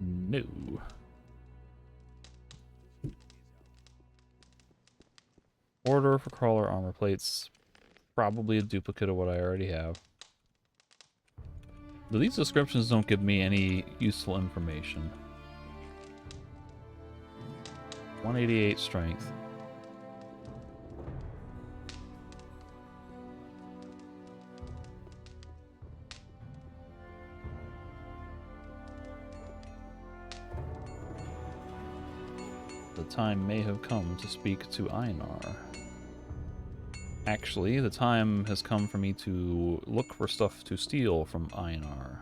No. Order for crawler armor plates. Probably a duplicate of what I already have. Though these descriptions don't give me any useful information. 188 strength. The time may have come to speak to Einar. Actually, the time has come for me to look for stuff to steal from Einar.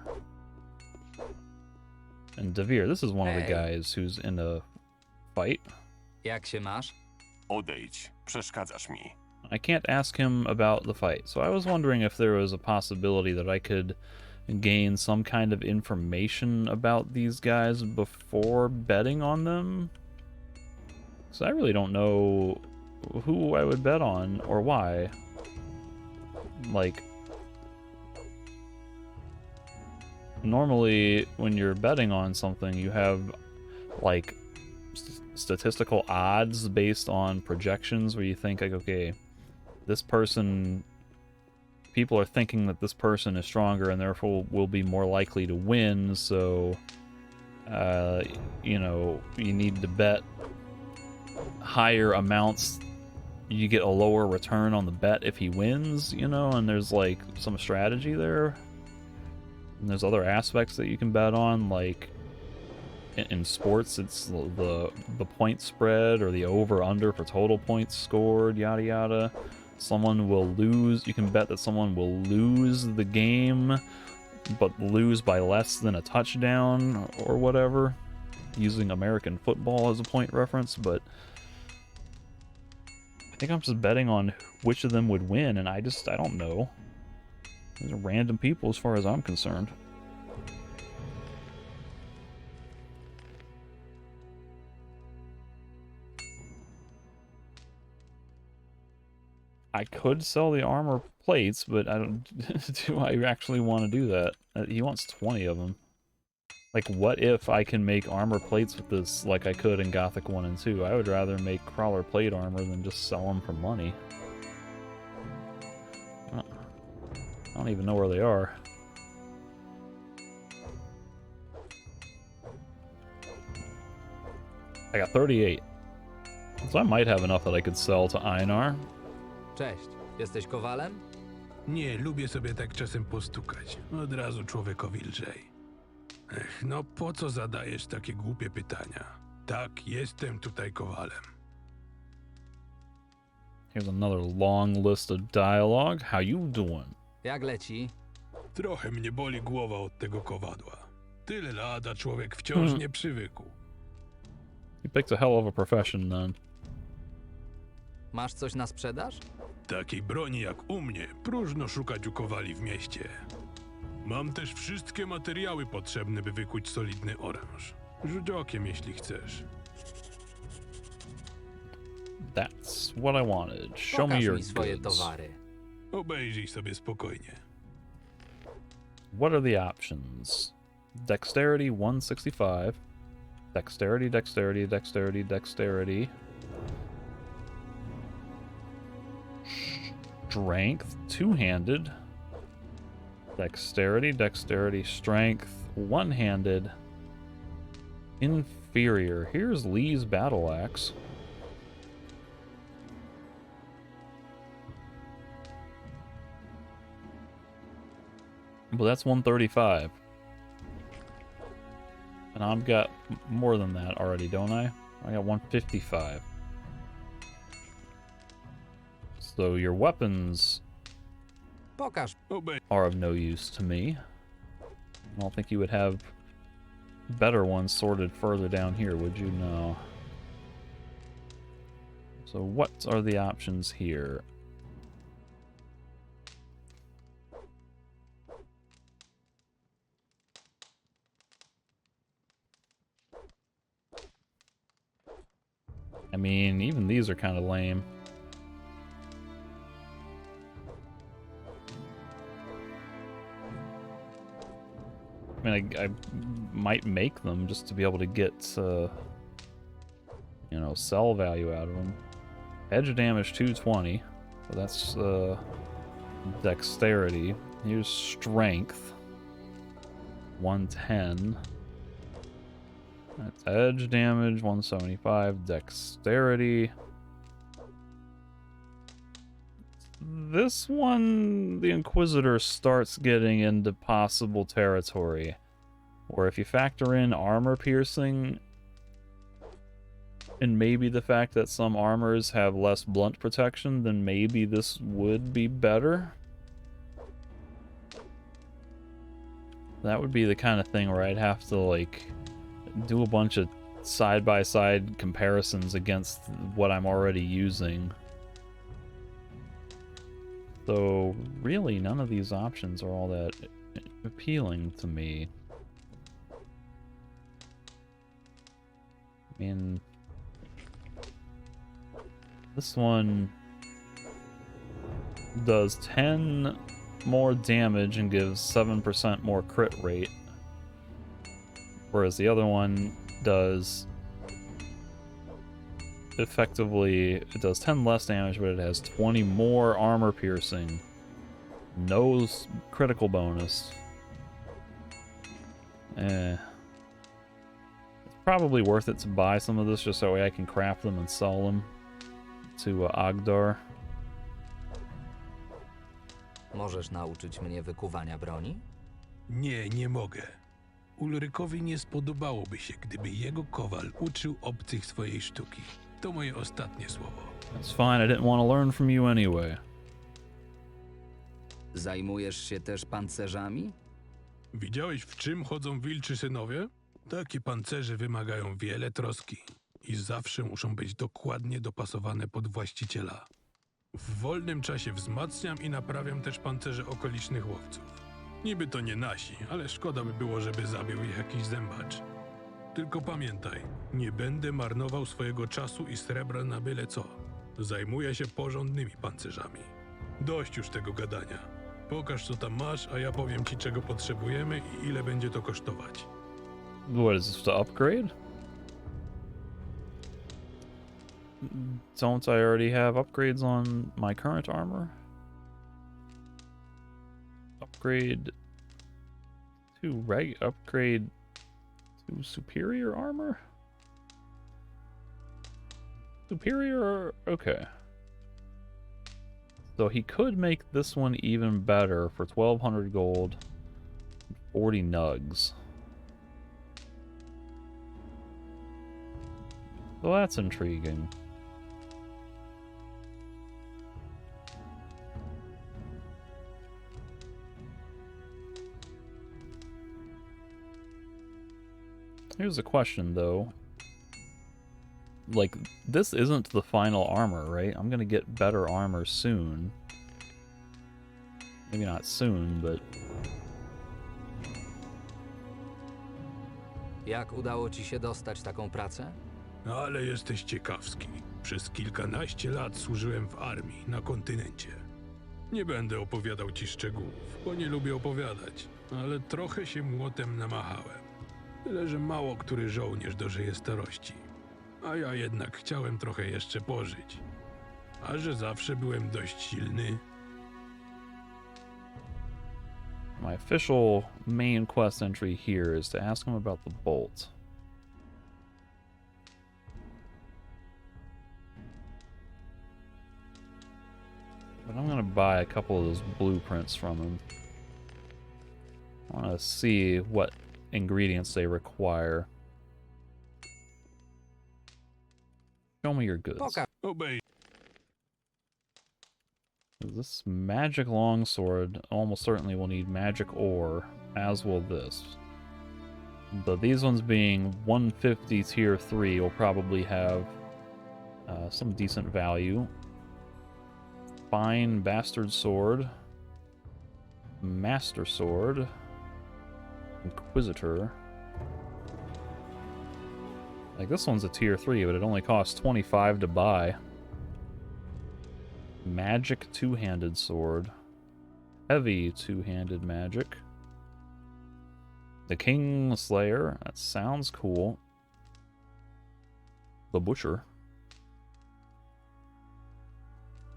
And Devere, this is one of the guys who's in a fight. Jak się masz? Odejdź, przeszkadzasz mi. I can't ask him about the fight, so I was wondering if there was a possibility that I could gain some kind of information about these guys before betting on them. So I really don't know who I would bet on or why. Like, normally when you're betting on something, you have like statistical odds based on projections where you think like, okay, this person, people are thinking that this person is stronger and therefore will be more likely to win, so you know, you need to bet higher amounts, you get a lower return on the bet if he wins, you know, and there's like some strategy there. And there's other aspects that you can bet on, like in sports, it's the point spread or the over-under for total points scored, yada yada. Someone will lose, you can bet that someone will lose the game, but lose by less than a touchdown or whatever, using American football as a point reference, but I think I'm just betting on which of them would win, and I don't know. These are random people as far as I'm concerned. I could sell the armor plates, but I don't. Do I actually want to do that? He wants 20 of them. Like, what if I can make armor plates with this like I could in Gothic 1 and 2? I would rather make crawler plate armor than just sell them for money. I don't even know where they are. I got 38. So I might have enough that I could sell to Einar. Cześć, jesteś kowalem? Nie, lubię sobie tak czasem postukać. Od razu człowiekowi lżej. Ech, no po co zadajesz takie głupie pytania? Tak, jestem tutaj kowalem. Here's another long list of dialogue. How you doing? Jak leci? Trochę mnie boli głowa od tego kowadła. Tyle lat, a człowiek wciąż nie przywykł. You picked a hell of a profession, then. Masz coś na sprzedaż? Takiej broni jak u mnie próżno szukać u kowali w mieście. Mam też wszystkie materiały potrzebne, by wykuć solidny oręż. Rzuć okiem, jeśli chcesz. That's what I wanted. Show me Pokaż your mi swoje goods. towary. Obejrzyj sobie spokojnie. What are the options? Dexterity 165. Dexterity, dexterity, dexterity, dexterity. Strength, two-handed. Dexterity, dexterity, strength, one-handed. Inferior. Here's Lee's battle axe. But that's 135. And I've got more than that already, don't I? I got 155. So your weapons Pokaż. are of no use to me. I don't think you would have better ones sorted further down here, would you? No. So what are the options here? I mean, even these are kind of lame. I mean, I might make them just to be able to get, you know, sell value out of them. Edge damage 220. So that's dexterity. Here's strength 110. That's edge damage 175. Dexterity. This one, the Inquisitor starts getting into possible territory. Or if you factor in armor piercing, and maybe the fact that some armors have less blunt protection, then maybe this would be better. That would be the kind of thing where I'd have to, like, do a bunch of side-by-side comparisons against what I'm already using. So, really, none of these options are all that appealing to me. I mean, this one does 10 more damage and gives 7% more crit rate, whereas the other one does effectively, it does 10 less damage, but it has 20 more armor piercing, no critical bonus. It's probably worth it to buy some of this just so that way I can craft them and sell them to Agdar. Możesz nauczyć mnie wykuwania broni? Nie, nie mogę. Ulrykowi nie spodobałoby się, gdyby jego kowal uczył obcych swojej sztuki. To moje ostatnie słowo. That's fine, I didn't want to learn from you anyway. Zajmujesz się też pancerzami? Widziałeś, w czym chodzą wilczy synowie? Takie pancerze wymagają wiele troski i zawsze muszą być dokładnie dopasowane pod właściciela. W wolnym czasie wzmacniam i naprawiam też pancerze okolicznych łowców. Niby to nie nasi, ale szkoda by było, żeby zabił ich jakiś zębacz. Tylko pamiętaj, nie będę marnował swojego czasu i srebra na byle co. Zajmuję się porządnymi pancerzami. Dość już tego gadania. Pokaż, co tam masz, a ja powiem ci, czego potrzebujemy i ile będzie to kosztować. What is this, to upgrade? Don't I already have upgrades on my current armor? Upgrade to superior armor? Superior, okay. So he could make this one even better for 1,200 gold, 40 nugs. So that's intriguing. Here's a question, though. Like, this isn't the final armor, right? I'm gonna get better armor soon. Maybe not soon, but... Jak udało ci się dostać taką pracę? Ale jesteś ciekawski. Przez kilkanaście lat służyłem w armii na kontynencie. Nie będę opowiadał ci szczegółów, bo nie lubię opowiadać, ale trochę się młotem namachałem. Tyle, że mało który żołnierz dożyje starości. A ja jednak chciałem trochę jeszcze pożyć. A że zawsze byłem dość silny. My official main quest entry here is to ask him about the bolt. But I'm gonna buy a couple of those blueprints from him. I want to see what ingredients they require. Show me your goods. Obey. This magic longsword almost certainly will need magic ore, as will this. But these ones being 150 tier 3 will probably have some decent value. Fine bastard sword. Master sword. Inquisitor. Like, this one's a tier 3, but it only costs 25 to buy. Magic two-handed sword. Heavy two-handed magic. The King Slayer. That sounds cool. The Butcher.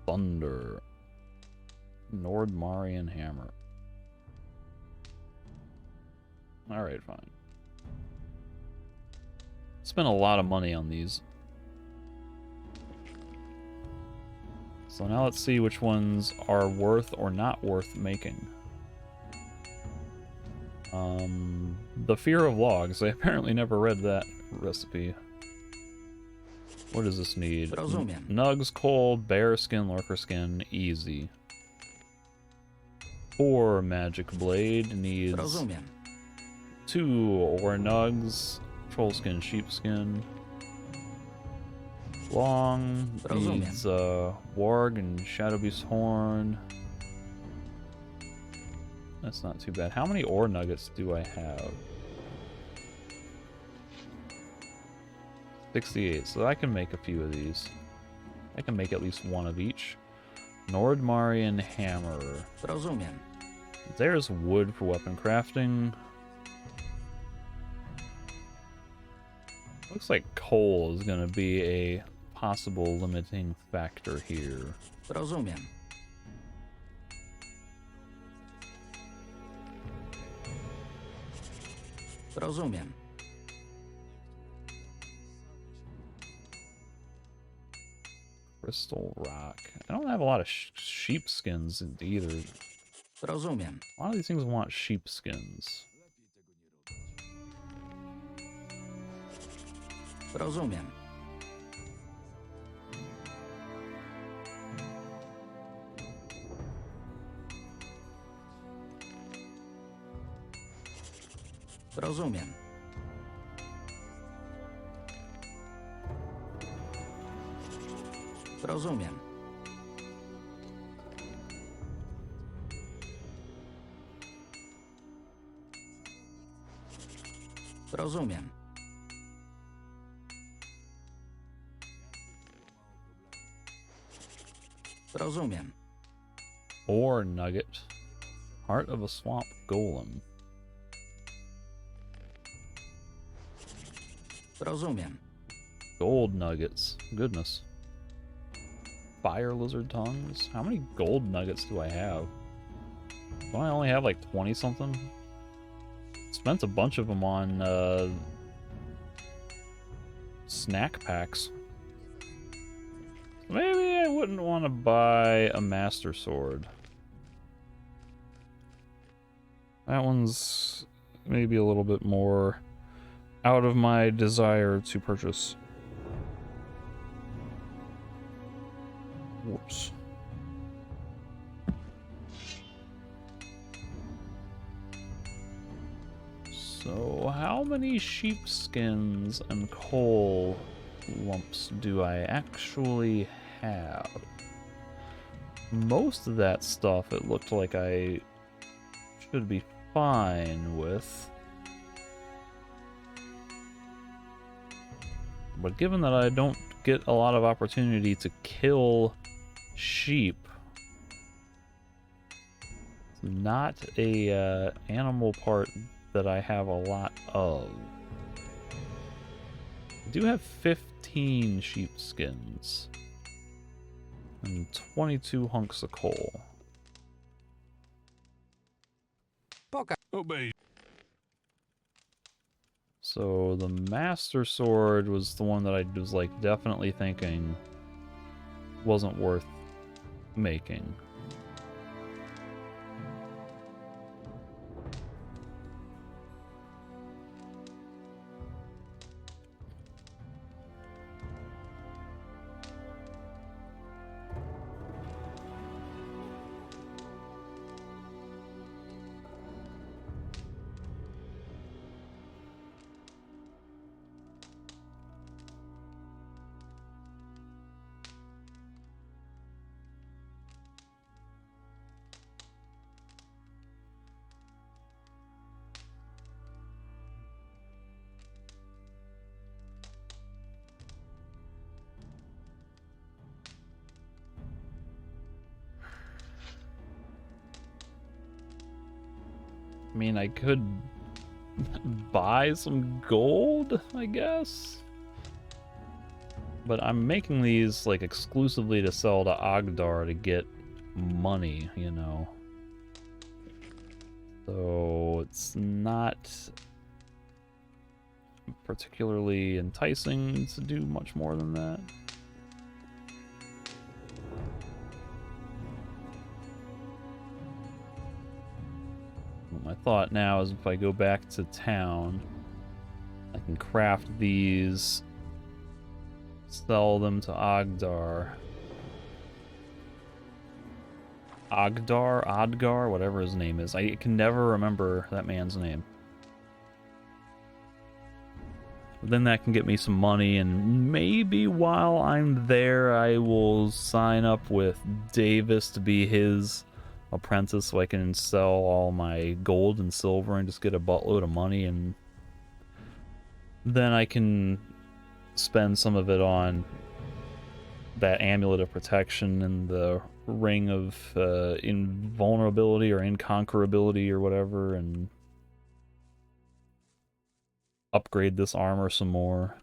Thunder. Nordmarian Hammer. Alright, fine. Spent a lot of money on these. So now let's see which ones are worth or not worth making. The Fear of Logs. I apparently never read that recipe. What does this need? Rozumiem. Nugs, coal, bear skin, lurker skin, easy. 4 magic blade needs Rozumiem. 2 ore nugs, troll skin, sheepskin. Long Rozumiem. needs warg and shadow beast horn. That's not too bad. How many ore nuggets do I have? 68, so I can make a few of these. I can make at least one of each. Nordmarian hammer. Rozumiem. There's wood for weapon crafting. Looks like coal is going to be a possible limiting factor here. Rozumiem. Rozumiem. Crystal rock. I don't have a lot of sheepskins either. Rozumiem. A lot of these things want sheepskins. Rozumiem. Rozumiem. Rozumiem. Rozumiem. Rozumiem. Ore nugget. Heart of a swamp golem. Rozumiem. Gold nuggets. Goodness. Fire lizard tongues. How many gold nuggets do I have? Do I only have like 20 something? Spent a bunch of them on snack packs. Maybe I wouldn't want to buy a master sword. That one's maybe a little bit more out of my desire to purchase. Whoops. So how many sheepskins and coal lumps do I actually have? Most of that stuff it looked like I should be fine with. But given that I don't get a lot of opportunity to kill sheep, it's not a animal part that I have a lot of. I do have 15 sheepskins and 22 hunks of coal. Obey. So the Master Sword was the one that I was like definitely thinking wasn't worth making. I mean, I could buy some gold, I guess. But I'm making these like exclusively to sell to Agdar to get money, you know. So it's not particularly enticing to do much more than that. My thought now is if I go back to town, I can craft these Sell them to Ogdar. Odgar, whatever his name is. I can never remember that man's name. But then that can get me some money, and maybe while I'm there, I will sign up with Davis to be his apprentice so I can sell all my gold and silver and just get a buttload of money, and then I can spend some of it on that amulet of protection and the ring of invulnerability or inconquerability or whatever, and upgrade this armor some more.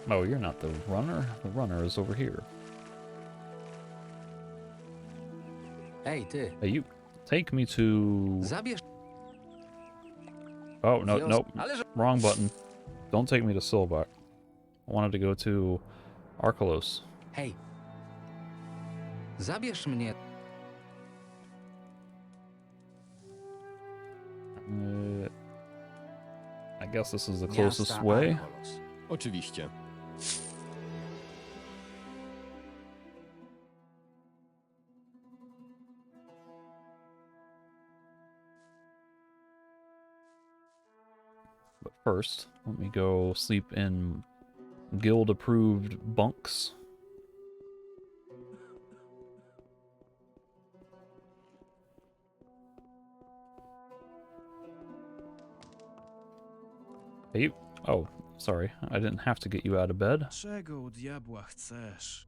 Oh, you're not the runner? The runner is over here. Hey, ty. Hey, you. Take me to... Zabierz... Oh, no, nope. Wrong button. Don't take me to Silbach. I wanted to go to Archolos. Hej. Zabierz mnie... I guess this is the closest way. Archolos. Oczywiście. But first, let me go sleep in guild-approved bunks. Hey, oh, sorry. I didn't have to get you out of bed. Czego u diabła chcesz?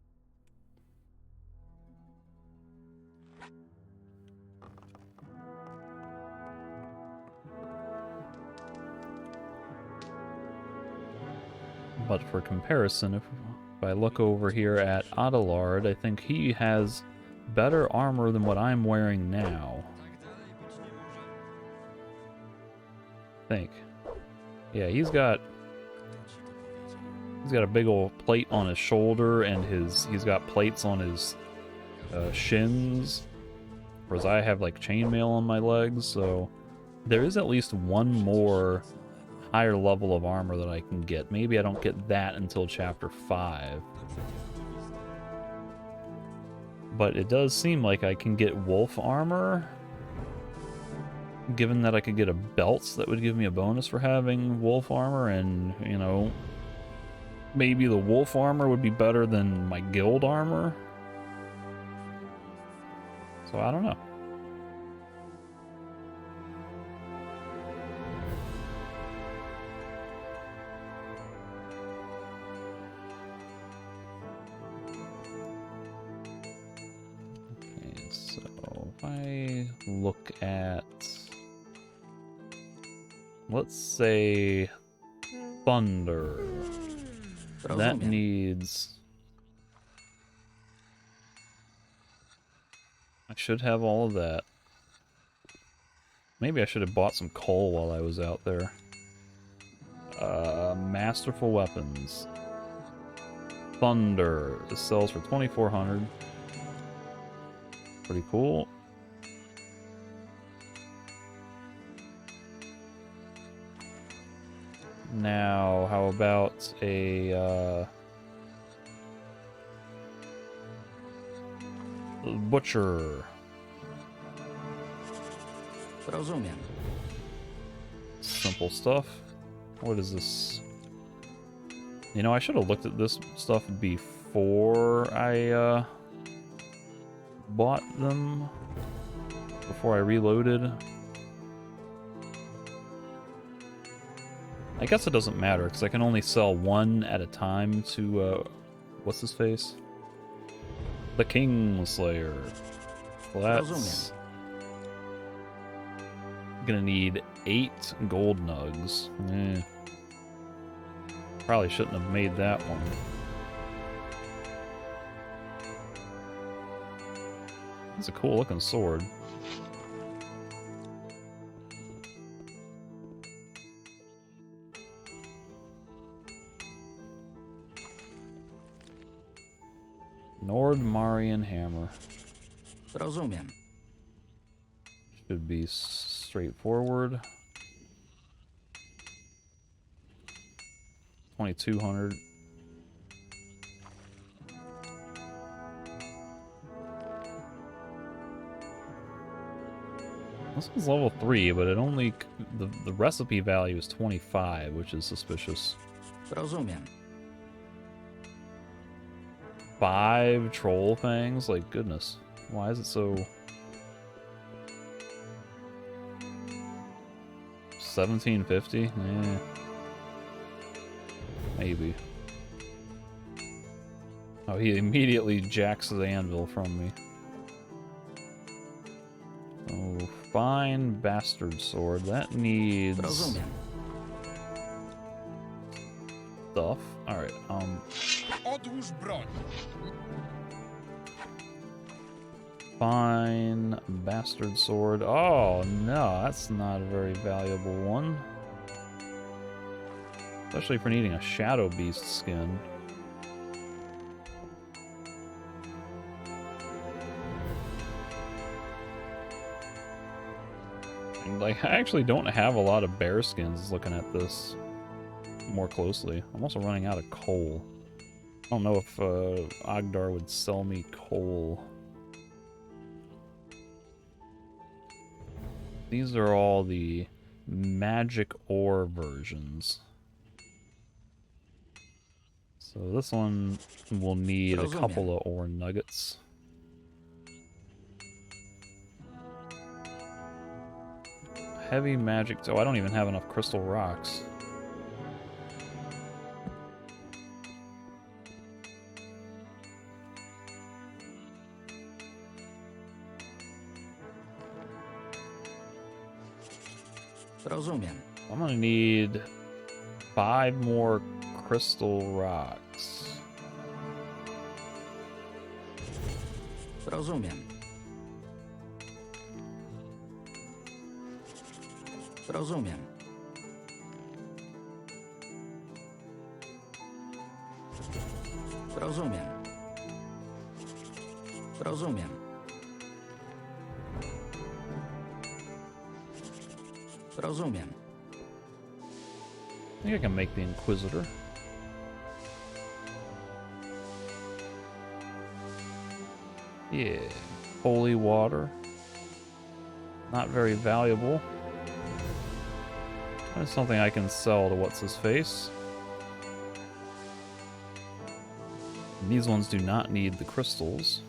But for comparison, if I look over here at Adelard, I think he has better armor than what I'm wearing now. I think. Yeah, he's got a big old plate on his shoulder, and he's got plates on his shins, whereas I have like chainmail on my legs. So there is at least one more higher level of armor that I can get. Maybe I don't get that until chapter 5. But it does seem like I can get wolf armor, given that I could get a belt that would give me a bonus for having wolf armor, and, you know, maybe the wolf armor would be better than my guild armor. So I don't know. If I look at, let's say, thunder, that needs, I should have all of that. Maybe I should have bought some coal while I was out there. Masterful weapons. Thunder. This sells for 2,400. Pretty cool. Now, how about a butcher? Rozumiem. Simple stuff. What is this? You know, I should have looked at this stuff before I bought them, before I reloaded. I guess it doesn't matter, because I can only sell one at a time to, what's his face? The Kingslayer. Well, that's gonna need 8 gold nugs. Probably shouldn't have made that one. It's a cool looking sword. Nordmarian hammer. Rozumiem. Should be straightforward. 2200. This one's level 3, but it only... The recipe value is 25, which is suspicious. Rozumiem. 5 troll fangs? Like, goodness. Why is it so... 1750? Eh. Maybe. Oh, he immediately jacks the anvil from me. Oh, fine bastard sword. That needs... Rozumiem. Stuff. Alright, Odłóż broń. Fine bastard sword. Oh, no, that's not a very valuable one. Especially for needing a shadow beast skin. And, like, I actually don't have a lot of bear skins looking at this more closely. I'm also running out of coal. I don't know if Ogdar would sell me coal. These are all the magic ore versions. So this one will need a couple of ore nuggets. Heavy magic... Oh, I don't even have enough crystal rocks. Rozumiem. I'm gonna need 5 more crystal rocks. Rozumiem. Rozumiem. Rozumiem. Rozumiem. Rozumiem. I think I can make the Inquisitor. Yeah. Holy water. Not very valuable. That's something I can sell to what's-his-face. These ones do not need the crystals.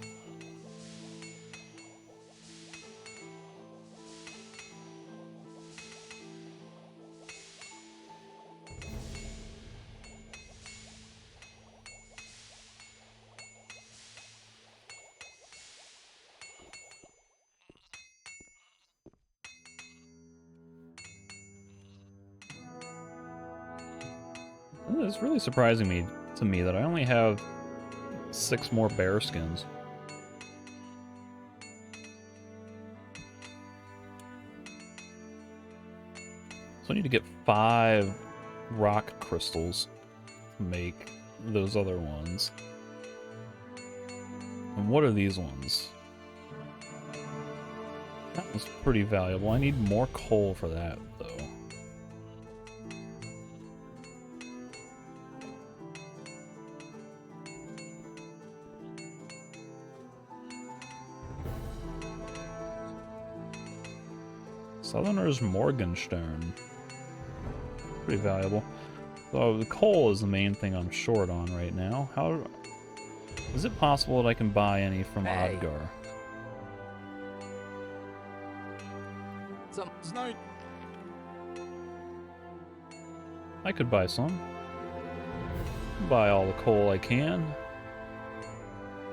It's really surprising to me that I only have 6 more bear skins. So I need to get 5 rock crystals to make those other ones. And what are these ones? That was pretty valuable. I need more coal for that, though. Southerners Morgenstern. Pretty valuable. So the coal is the main thing I'm short on right now. How is it possible that I can buy any from Odgar? I could buy some. Buy all the coal I can.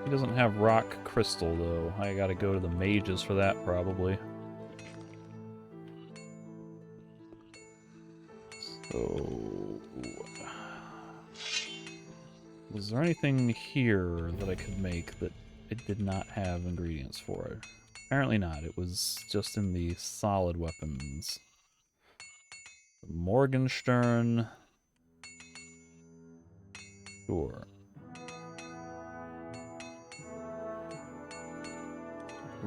He doesn't have rock crystal though. I gotta go to the mages for that probably. So, was there anything here that I could make that it did not have ingredients for? Apparently not. It was just in the solid weapons. Morgenstern. Sure.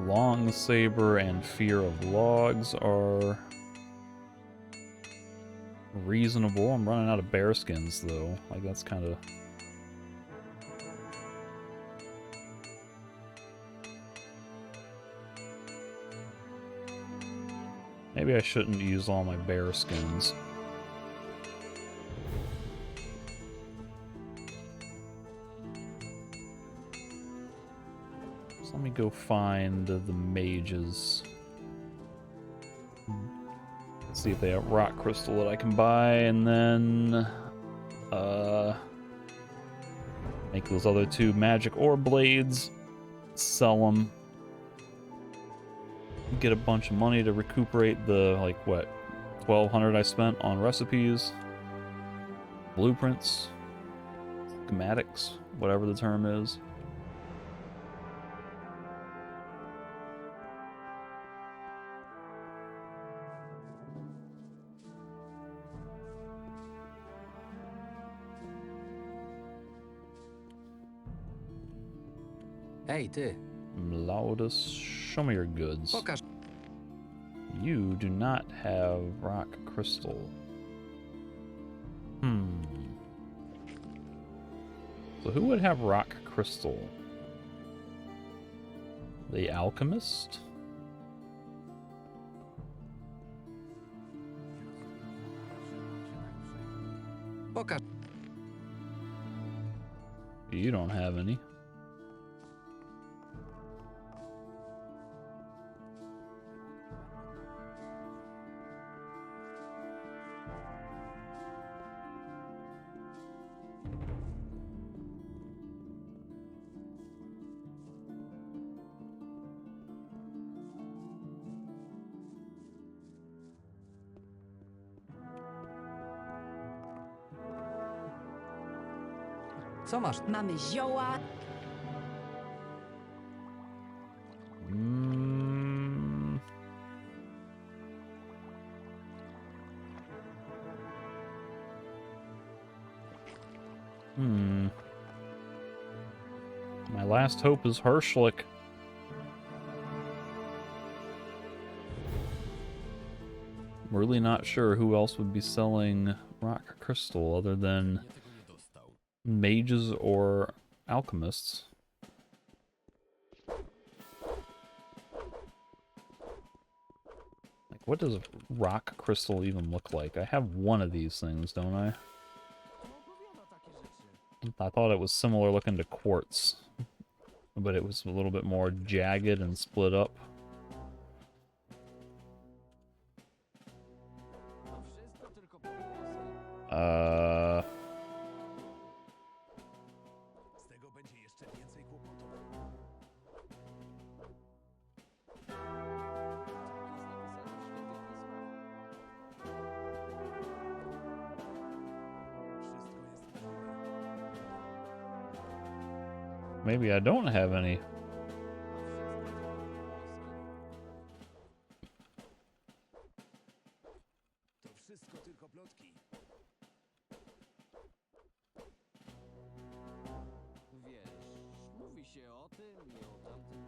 Long saber and fear of logs are reasonable. I'm running out of bear skins though. Like that's kind of... Maybe I shouldn't use all my bear skins. So let me go find the mages. Let's see if they have rock crystal that I can buy, and then make those other 2 magic ore blades, sell them, get a bunch of money to recuperate the, like, what, 1,200 I spent on recipes, blueprints, schematics, whatever the term is. Hej, ty. Laudus, show me your goods. Pokaż. You do not have rock crystal. So who would have rock crystal? The alchemist? Pokaż. You don't have any. Co masz? Mamy zioła. My last hope is Hirschlick. I'm really not sure who else would be selling rock crystal other than mages or alchemists. Like, what does rock crystal even look like? I have one of these things, don't I? I thought it was similar looking to quartz, but it was a little bit more jagged and split up. Maybe I don't have any. To wszystko tylko plotki. Wiesz, mówi się o tym i o tamtym.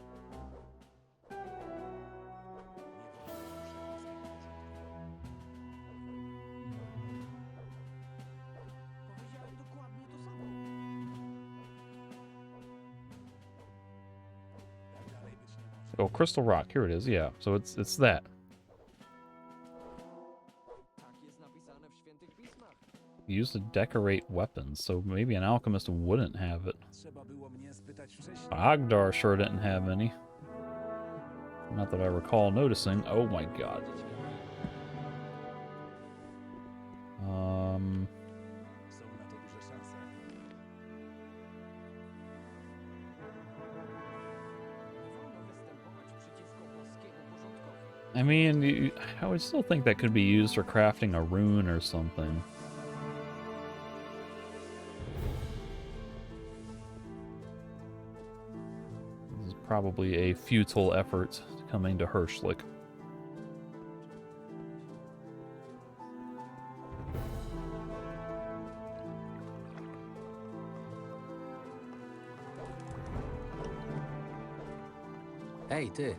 Powiedziałem dokładnie to samo. Oh, crystal rock. Here it is. Yeah. So it's that. Used to decorate weapons, so maybe an alchemist wouldn't have it. Agdar sure didn't have any. Not that I recall noticing. Oh my god. I mean, I would still think that could be used for crafting a rune or something. This is probably a futile effort coming to Hirschlick. Ej, ty.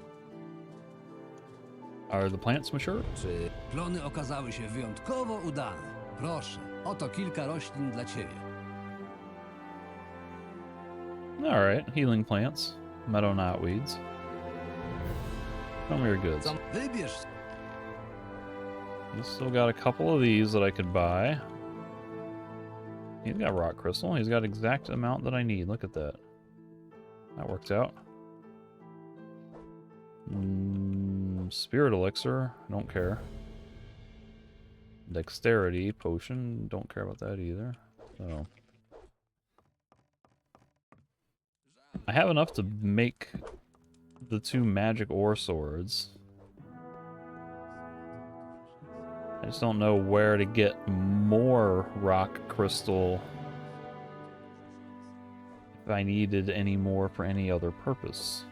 Are the plants mature? Czy Plony okazały się wyjątkowo udane. Proszę, oto kilka roślin dla ciebie. Alright, healing plants. Meadow knotweeds. Tell me your goods. Wybierz. He's still got a couple of these that I could buy. He's got rock crystal. He's got exact amount that I need. Look at that. That works out. Spirit elixir. Don't care. Dexterity potion. Don't care about that either. So I have enough to make the 2 magic ore swords. I just don't know where to get more rock crystal if I needed any more for any other purpose.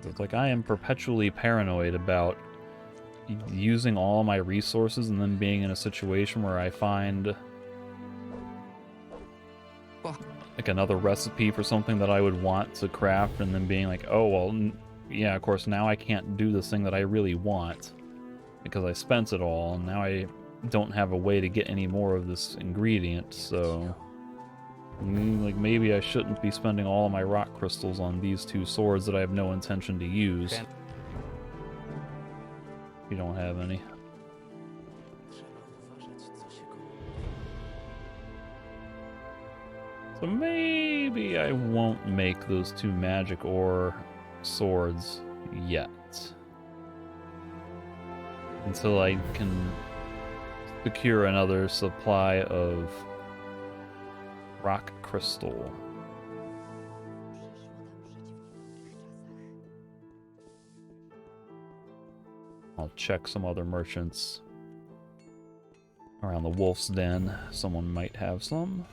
It's like I am perpetually paranoid about using all my resources and then being in a situation where I find like another recipe for something that I would want to craft and then being like, oh, well, yeah, of course, now I can't do this thing that I really want because I spent it all, and now I don't have a way to get any more of this ingredient, so like maybe I shouldn't be spending all of my rock crystals on these 2 swords that I have no intention to use. You don't have any. So maybe I won't make those 2 magic ore swords yet. Until I can secure another supply of rock crystal. I'll check some other merchants around the Wolf's Den. Someone might have some.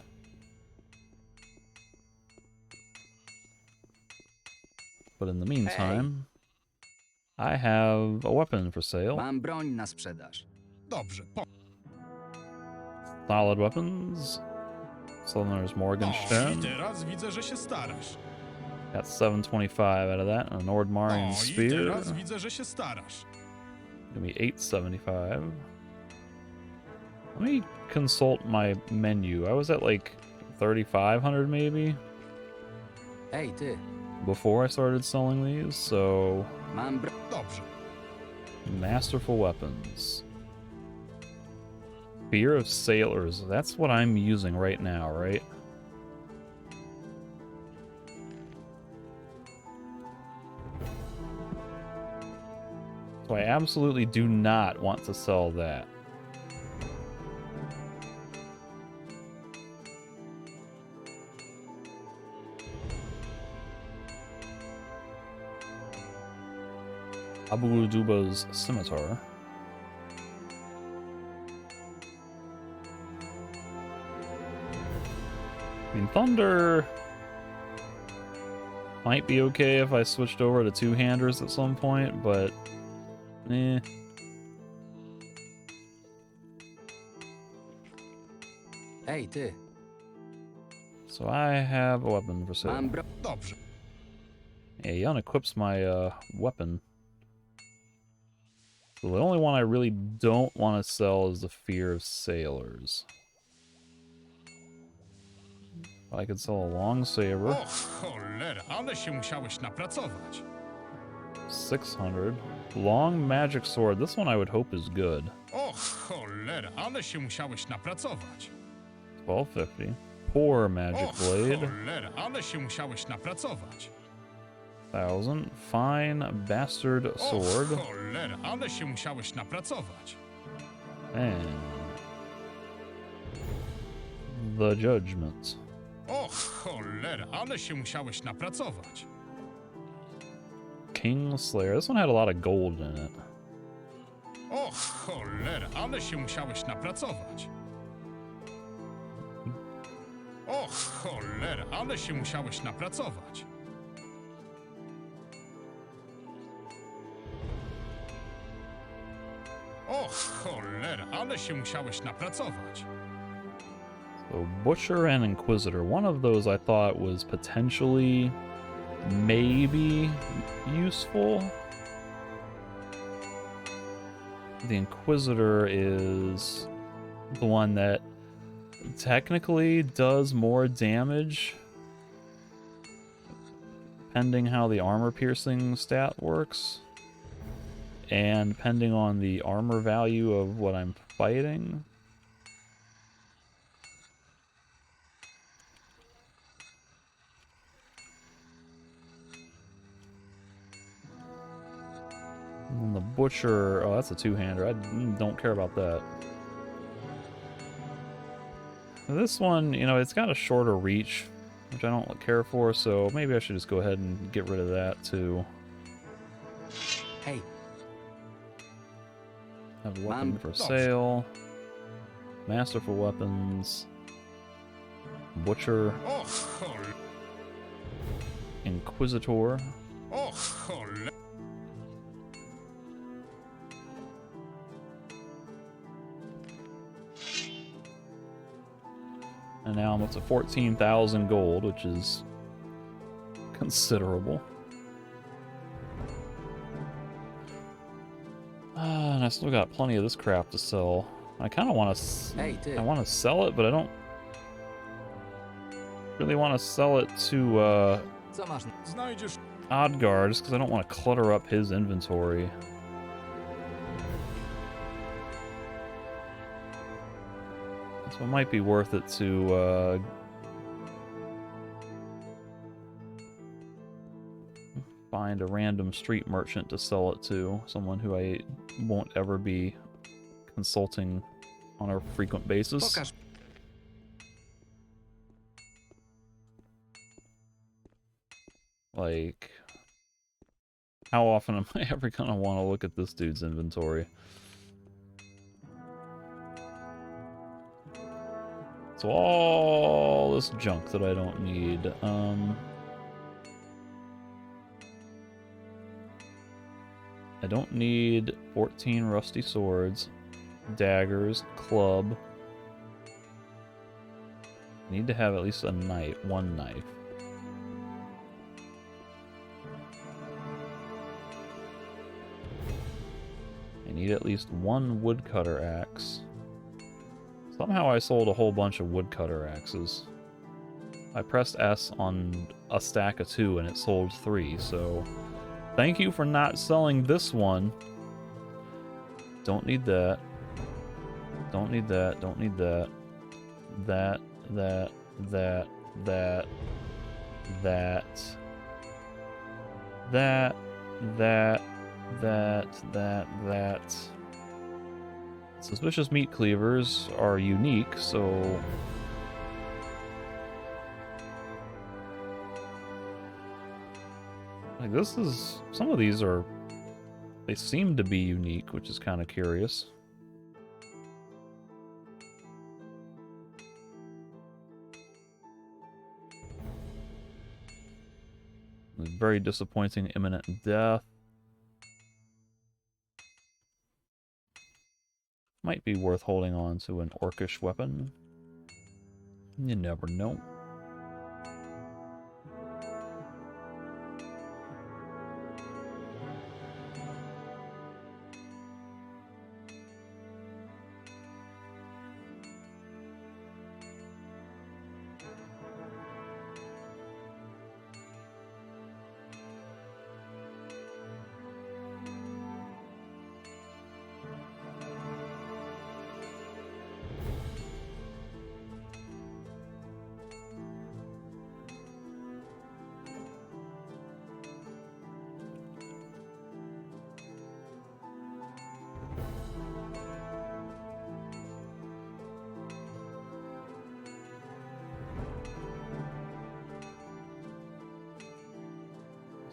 But in the meantime, I have a weapon for sale. Mam broń na sprzedaż. Dobrze. Solid weapons. Southerners Morgenstern. I teraz widzę, że się starasz. Got 725 out of that. And a Nordmarian I spear. teraz widzę, że się starasz. Gonna be 875. Let me consult my menu. I was at like 3,500 maybe. Ej, ty. Before I started selling these, so Mam Dobrze. masterful weapons. Fear of Sailors. That's what I'm using right now, right? So I absolutely do not want to sell that. Abu Duba's Scimitar. I mean, Thunder might be okay if I switched over to 2-handers at some point, but eh. Ej, ty. So I have a weapon for sale. Mam Dobrze. Yeah, he unequips my weapon. So the only one I really don't want to sell is the Fear of Sailors. I could sell a long saber. O cholera, ale się musiałeś napracować. 600. Long magic sword. This one I would hope is good. O cholera, ale się musiałeś napracować. 1250. Poor magic blade. O cholera, ale się musiałeś napracować. 1000. Fine bastard sword. O cholera, ale się musiałeś napracować. And the Judgment. O cholera, ale się musiałeś napracować. King Slayer. This one had a lot of gold in it. O cholera, ale się musiałeś napracować. O cholera, ale się musiałeś napracować. O cholera, ale się musiałeś napracować. So Butcher and Inquisitor. One of those I thought was potentially may be useful. The Inquisitor is the one that technically does more damage, depending how the armor piercing stat works, and depending on the armor value of what I'm fighting. And the Butcher, oh, that's a two-hander. I don't care about that. This one, you know, it's got a shorter reach, which I don't care for, so maybe I should just go ahead and get rid of that too. Hey. Have a weapon for sale. Masterful weapons. Butcher. Inquisitor. And now I'm up to 14,000 gold, which is considerable. And I still got plenty of this crap to sell. I kind of want to. I want to sell it, but I don't really want to sell it to Odgar, just because I don't want to clutter up his inventory. So it might be worth it to find a random street merchant to sell it to, someone who I won't ever be consulting on a frequent basis. Like, how often am I ever gonna want to look at this dude's inventory? So all this junk that I don't need. I don't need 14 rusty swords, daggers, club. I need to have at least a knife, one knife. I need at least one woodcutter axe. Somehow I sold a whole bunch of woodcutter axes. I pressed S on a stack of 2 and it sold 3, so thank you for not selling this one. Don't need that. Don't need that. Don't need that. That. That. That. That. That. That. That. Suspicious meat cleavers are unique, so like this is, some of these are, they seem to be unique, which is kind of curious. Very disappointing imminent death. Might be worth holding on to an orcish weapon. You never know.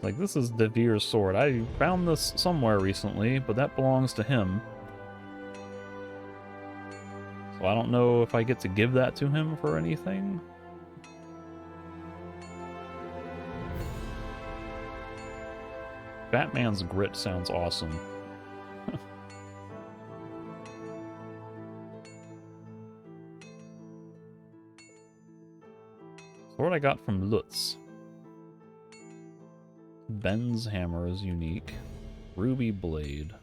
Like, this is Devir's sword. I found this somewhere recently, but that belongs to him. So I don't know if I get to give that to him for anything. Batman's grit sounds awesome. Sword I got from Lutz. Ben's hammer is unique. Ruby blade.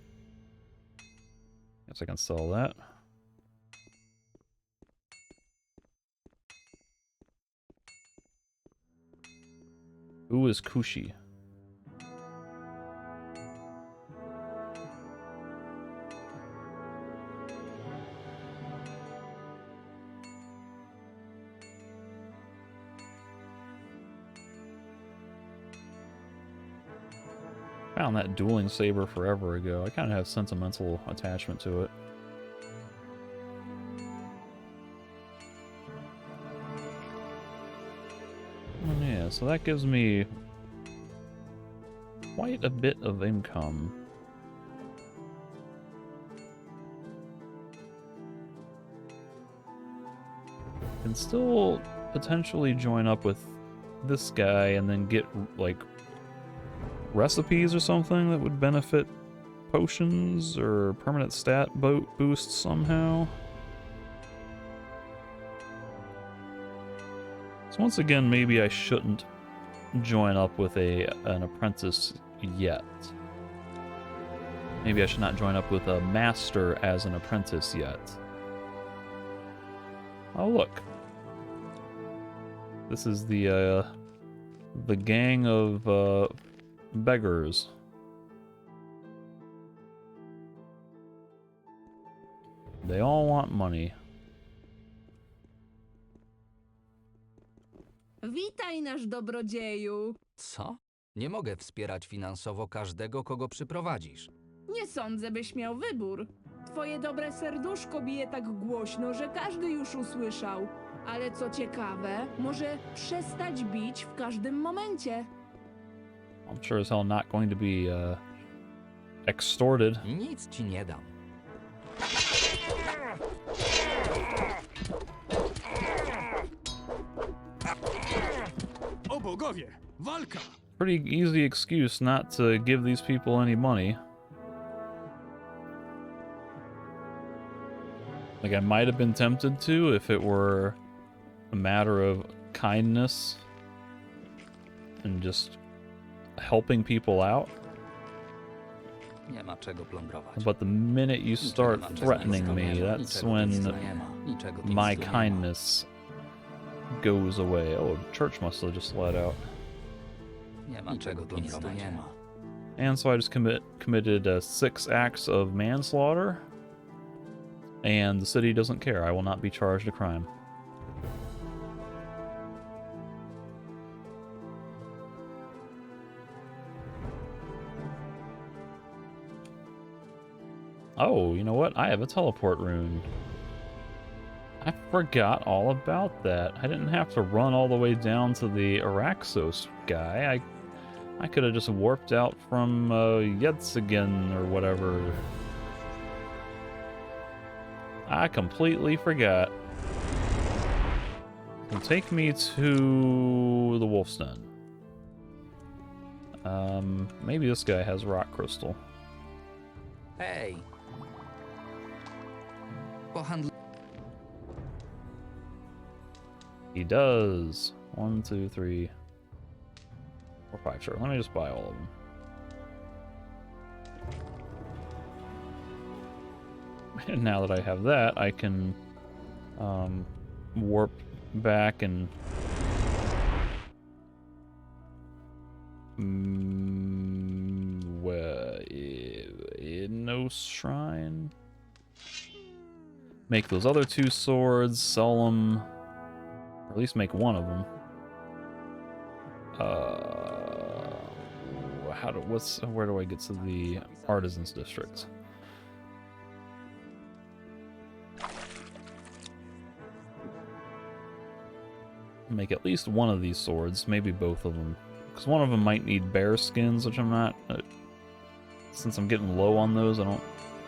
Guess I can sell that. Who is Kushi? Found that dueling saber forever ago. I kind of have sentimental attachment to it. Oh yeah, so that gives me quite a bit of income. Can still potentially join up with this guy and then get, like, recipes or something that would benefit potions or permanent stat boosts somehow. So once again, maybe I shouldn't join up with an apprentice yet. Maybe I should not join up with a master as an apprentice yet. Oh look. This is the gang of beggars. They all want money. Witaj, nasz dobrodzieju. Co? Nie mogę wspierać finansowo każdego, kogo przyprowadzisz. Nie sądzę, byś miał wybór. Twoje dobre serduszko bije tak głośno, że każdy już usłyszał. Ale co ciekawe, może przestać bić w każdym momencie. I'm sure as hell not going to be extorted. Nic ci nie dam. O bogowie! Walka! Pretty easy excuse not to give these people any money. Like, I might have been tempted to if it were a matter of kindness and just helping people out. Nie ma czego plądrować. But the minute you start threatening me, that's when my kindness goes away. Oh, church must have just let out. Nie ma czego plądrować. And so I just committed 6 acts of manslaughter, and the city doesn't care. I will not be charged a crime. Oh, you know what? I have a teleport rune. I forgot all about that. I didn't have to run all the way down to the Araxos guy. I could have just warped out from Yetzigan or whatever. I completely forgot. It'll take me to the Wolf's Den. Maybe this guy has rock crystal. Hey. He does. 1, 2, 3, 4, 5. Sure, let me just buy all of them. And now that I have that, I can warp back and no shrine. Make those other 2 swords, sell them, or at least make one of them. Where do I get to the Artisans District? Make at least one of these swords, maybe both of them. Because one of them might need bear skins, which I'm not... since I'm getting low on those, I don't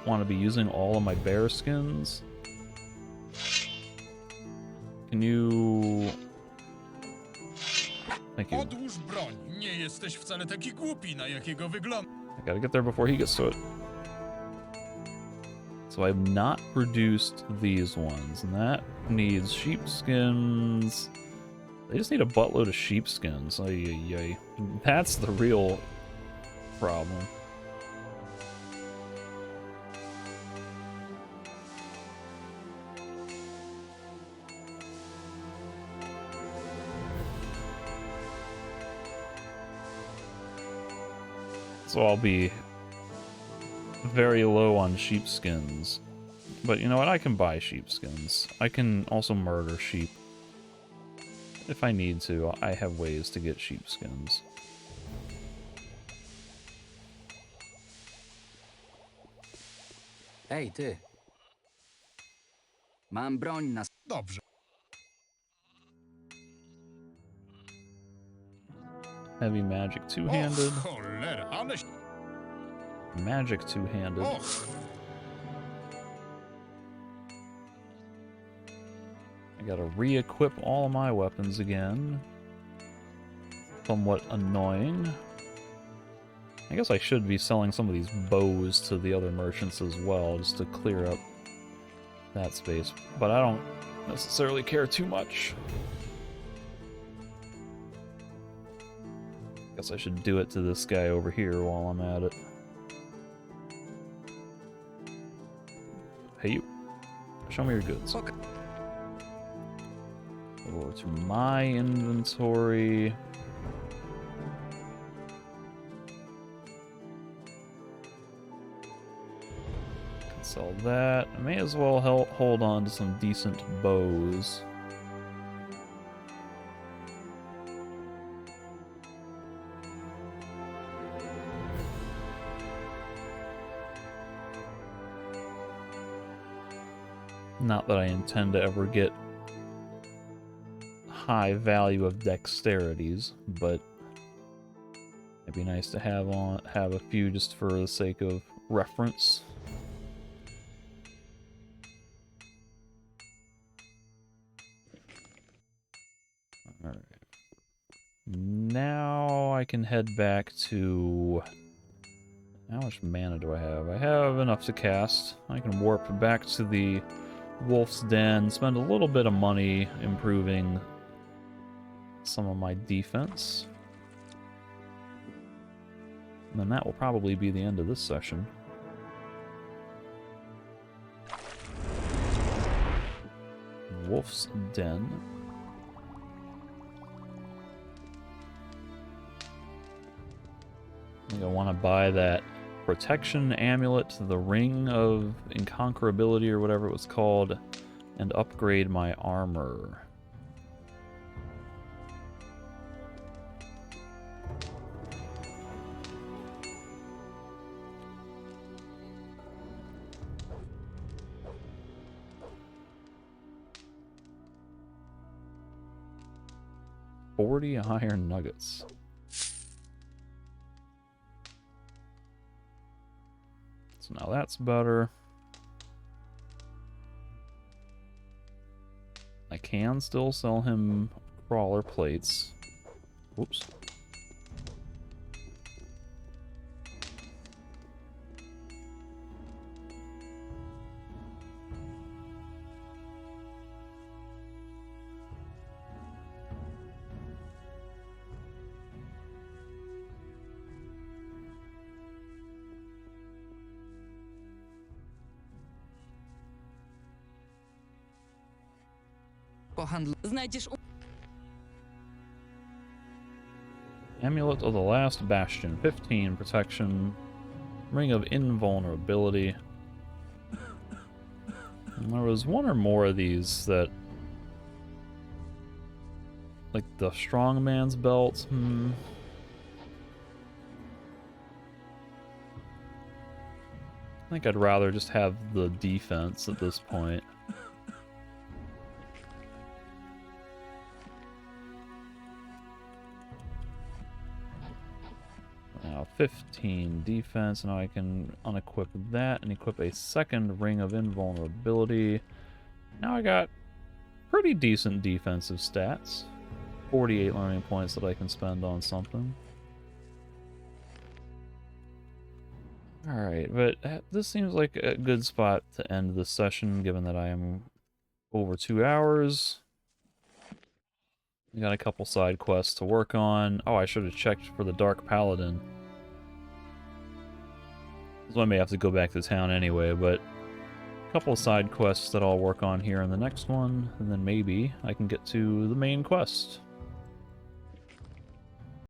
want to be using all of my bear skins. Can you... Thank you. Odłóż broń. Nie jesteś wcale taki głupi, na jakiego wygląda. I gotta get there before he gets to it. So I've not produced these ones, and that needs sheepskins They just need a buttload of sheepskins. Ay, ay, ay. That's the real problem. So I'll be very low on sheepskins. But you know what? I can buy sheepskins. I can also murder sheep. If I need to, I have ways to get sheepskins. Ej, ty. Mam broń na... Dobrze. Heavy magic two-handed. Och, cholera, ale... Magic two-handed. Och. I gotta re-equip all of my weapons again. Somewhat annoying. I guess I should be selling some of these bows to the other merchants as well, just to clear up that space. But I don't necessarily care too much. Guess I should do it to this guy over here while I'm at it. Hey you. Show me your goods. Okay. Over to my inventory. Can sell that. I may as well hold on to some decent bows. Not that I intend to ever get high value of dexterities, but it'd be nice to have a few just for the sake of reference. Alright. Now I can head back to... How much mana do I have? I have enough to cast. I can warp back to the Wolf's Den, spend a little bit of money improving some of my defense. And then that will probably be the end of this session. Wolf's Den. I think I want to buy that protection amulet, the ring of inconquerability or whatever it was called, and upgrade my armor. $40 iron nuggets. So now that's better. I can still sell him crawler plates. Oops. Znajdziesz Amulet of the Last Bastion, 15 protection, Ring of Invulnerability. And there was one or more of these that, like the Strongman's Belt. I think I'd rather just have the defense at this point. Now 15 defense, now I can unequip that and equip a second Ring of Invulnerability. Now I got pretty decent defensive stats. 48 learning points that I can spend on something. Alright, but this seems like a good spot to end this session, given that I am over 2 hours. We got a couple side quests to work on. Oh, I should have checked for the Dark Paladin. So I may have to go back to town anyway, but a couple of side quests that I'll work on here in the next one, and then maybe I can get to the main quest.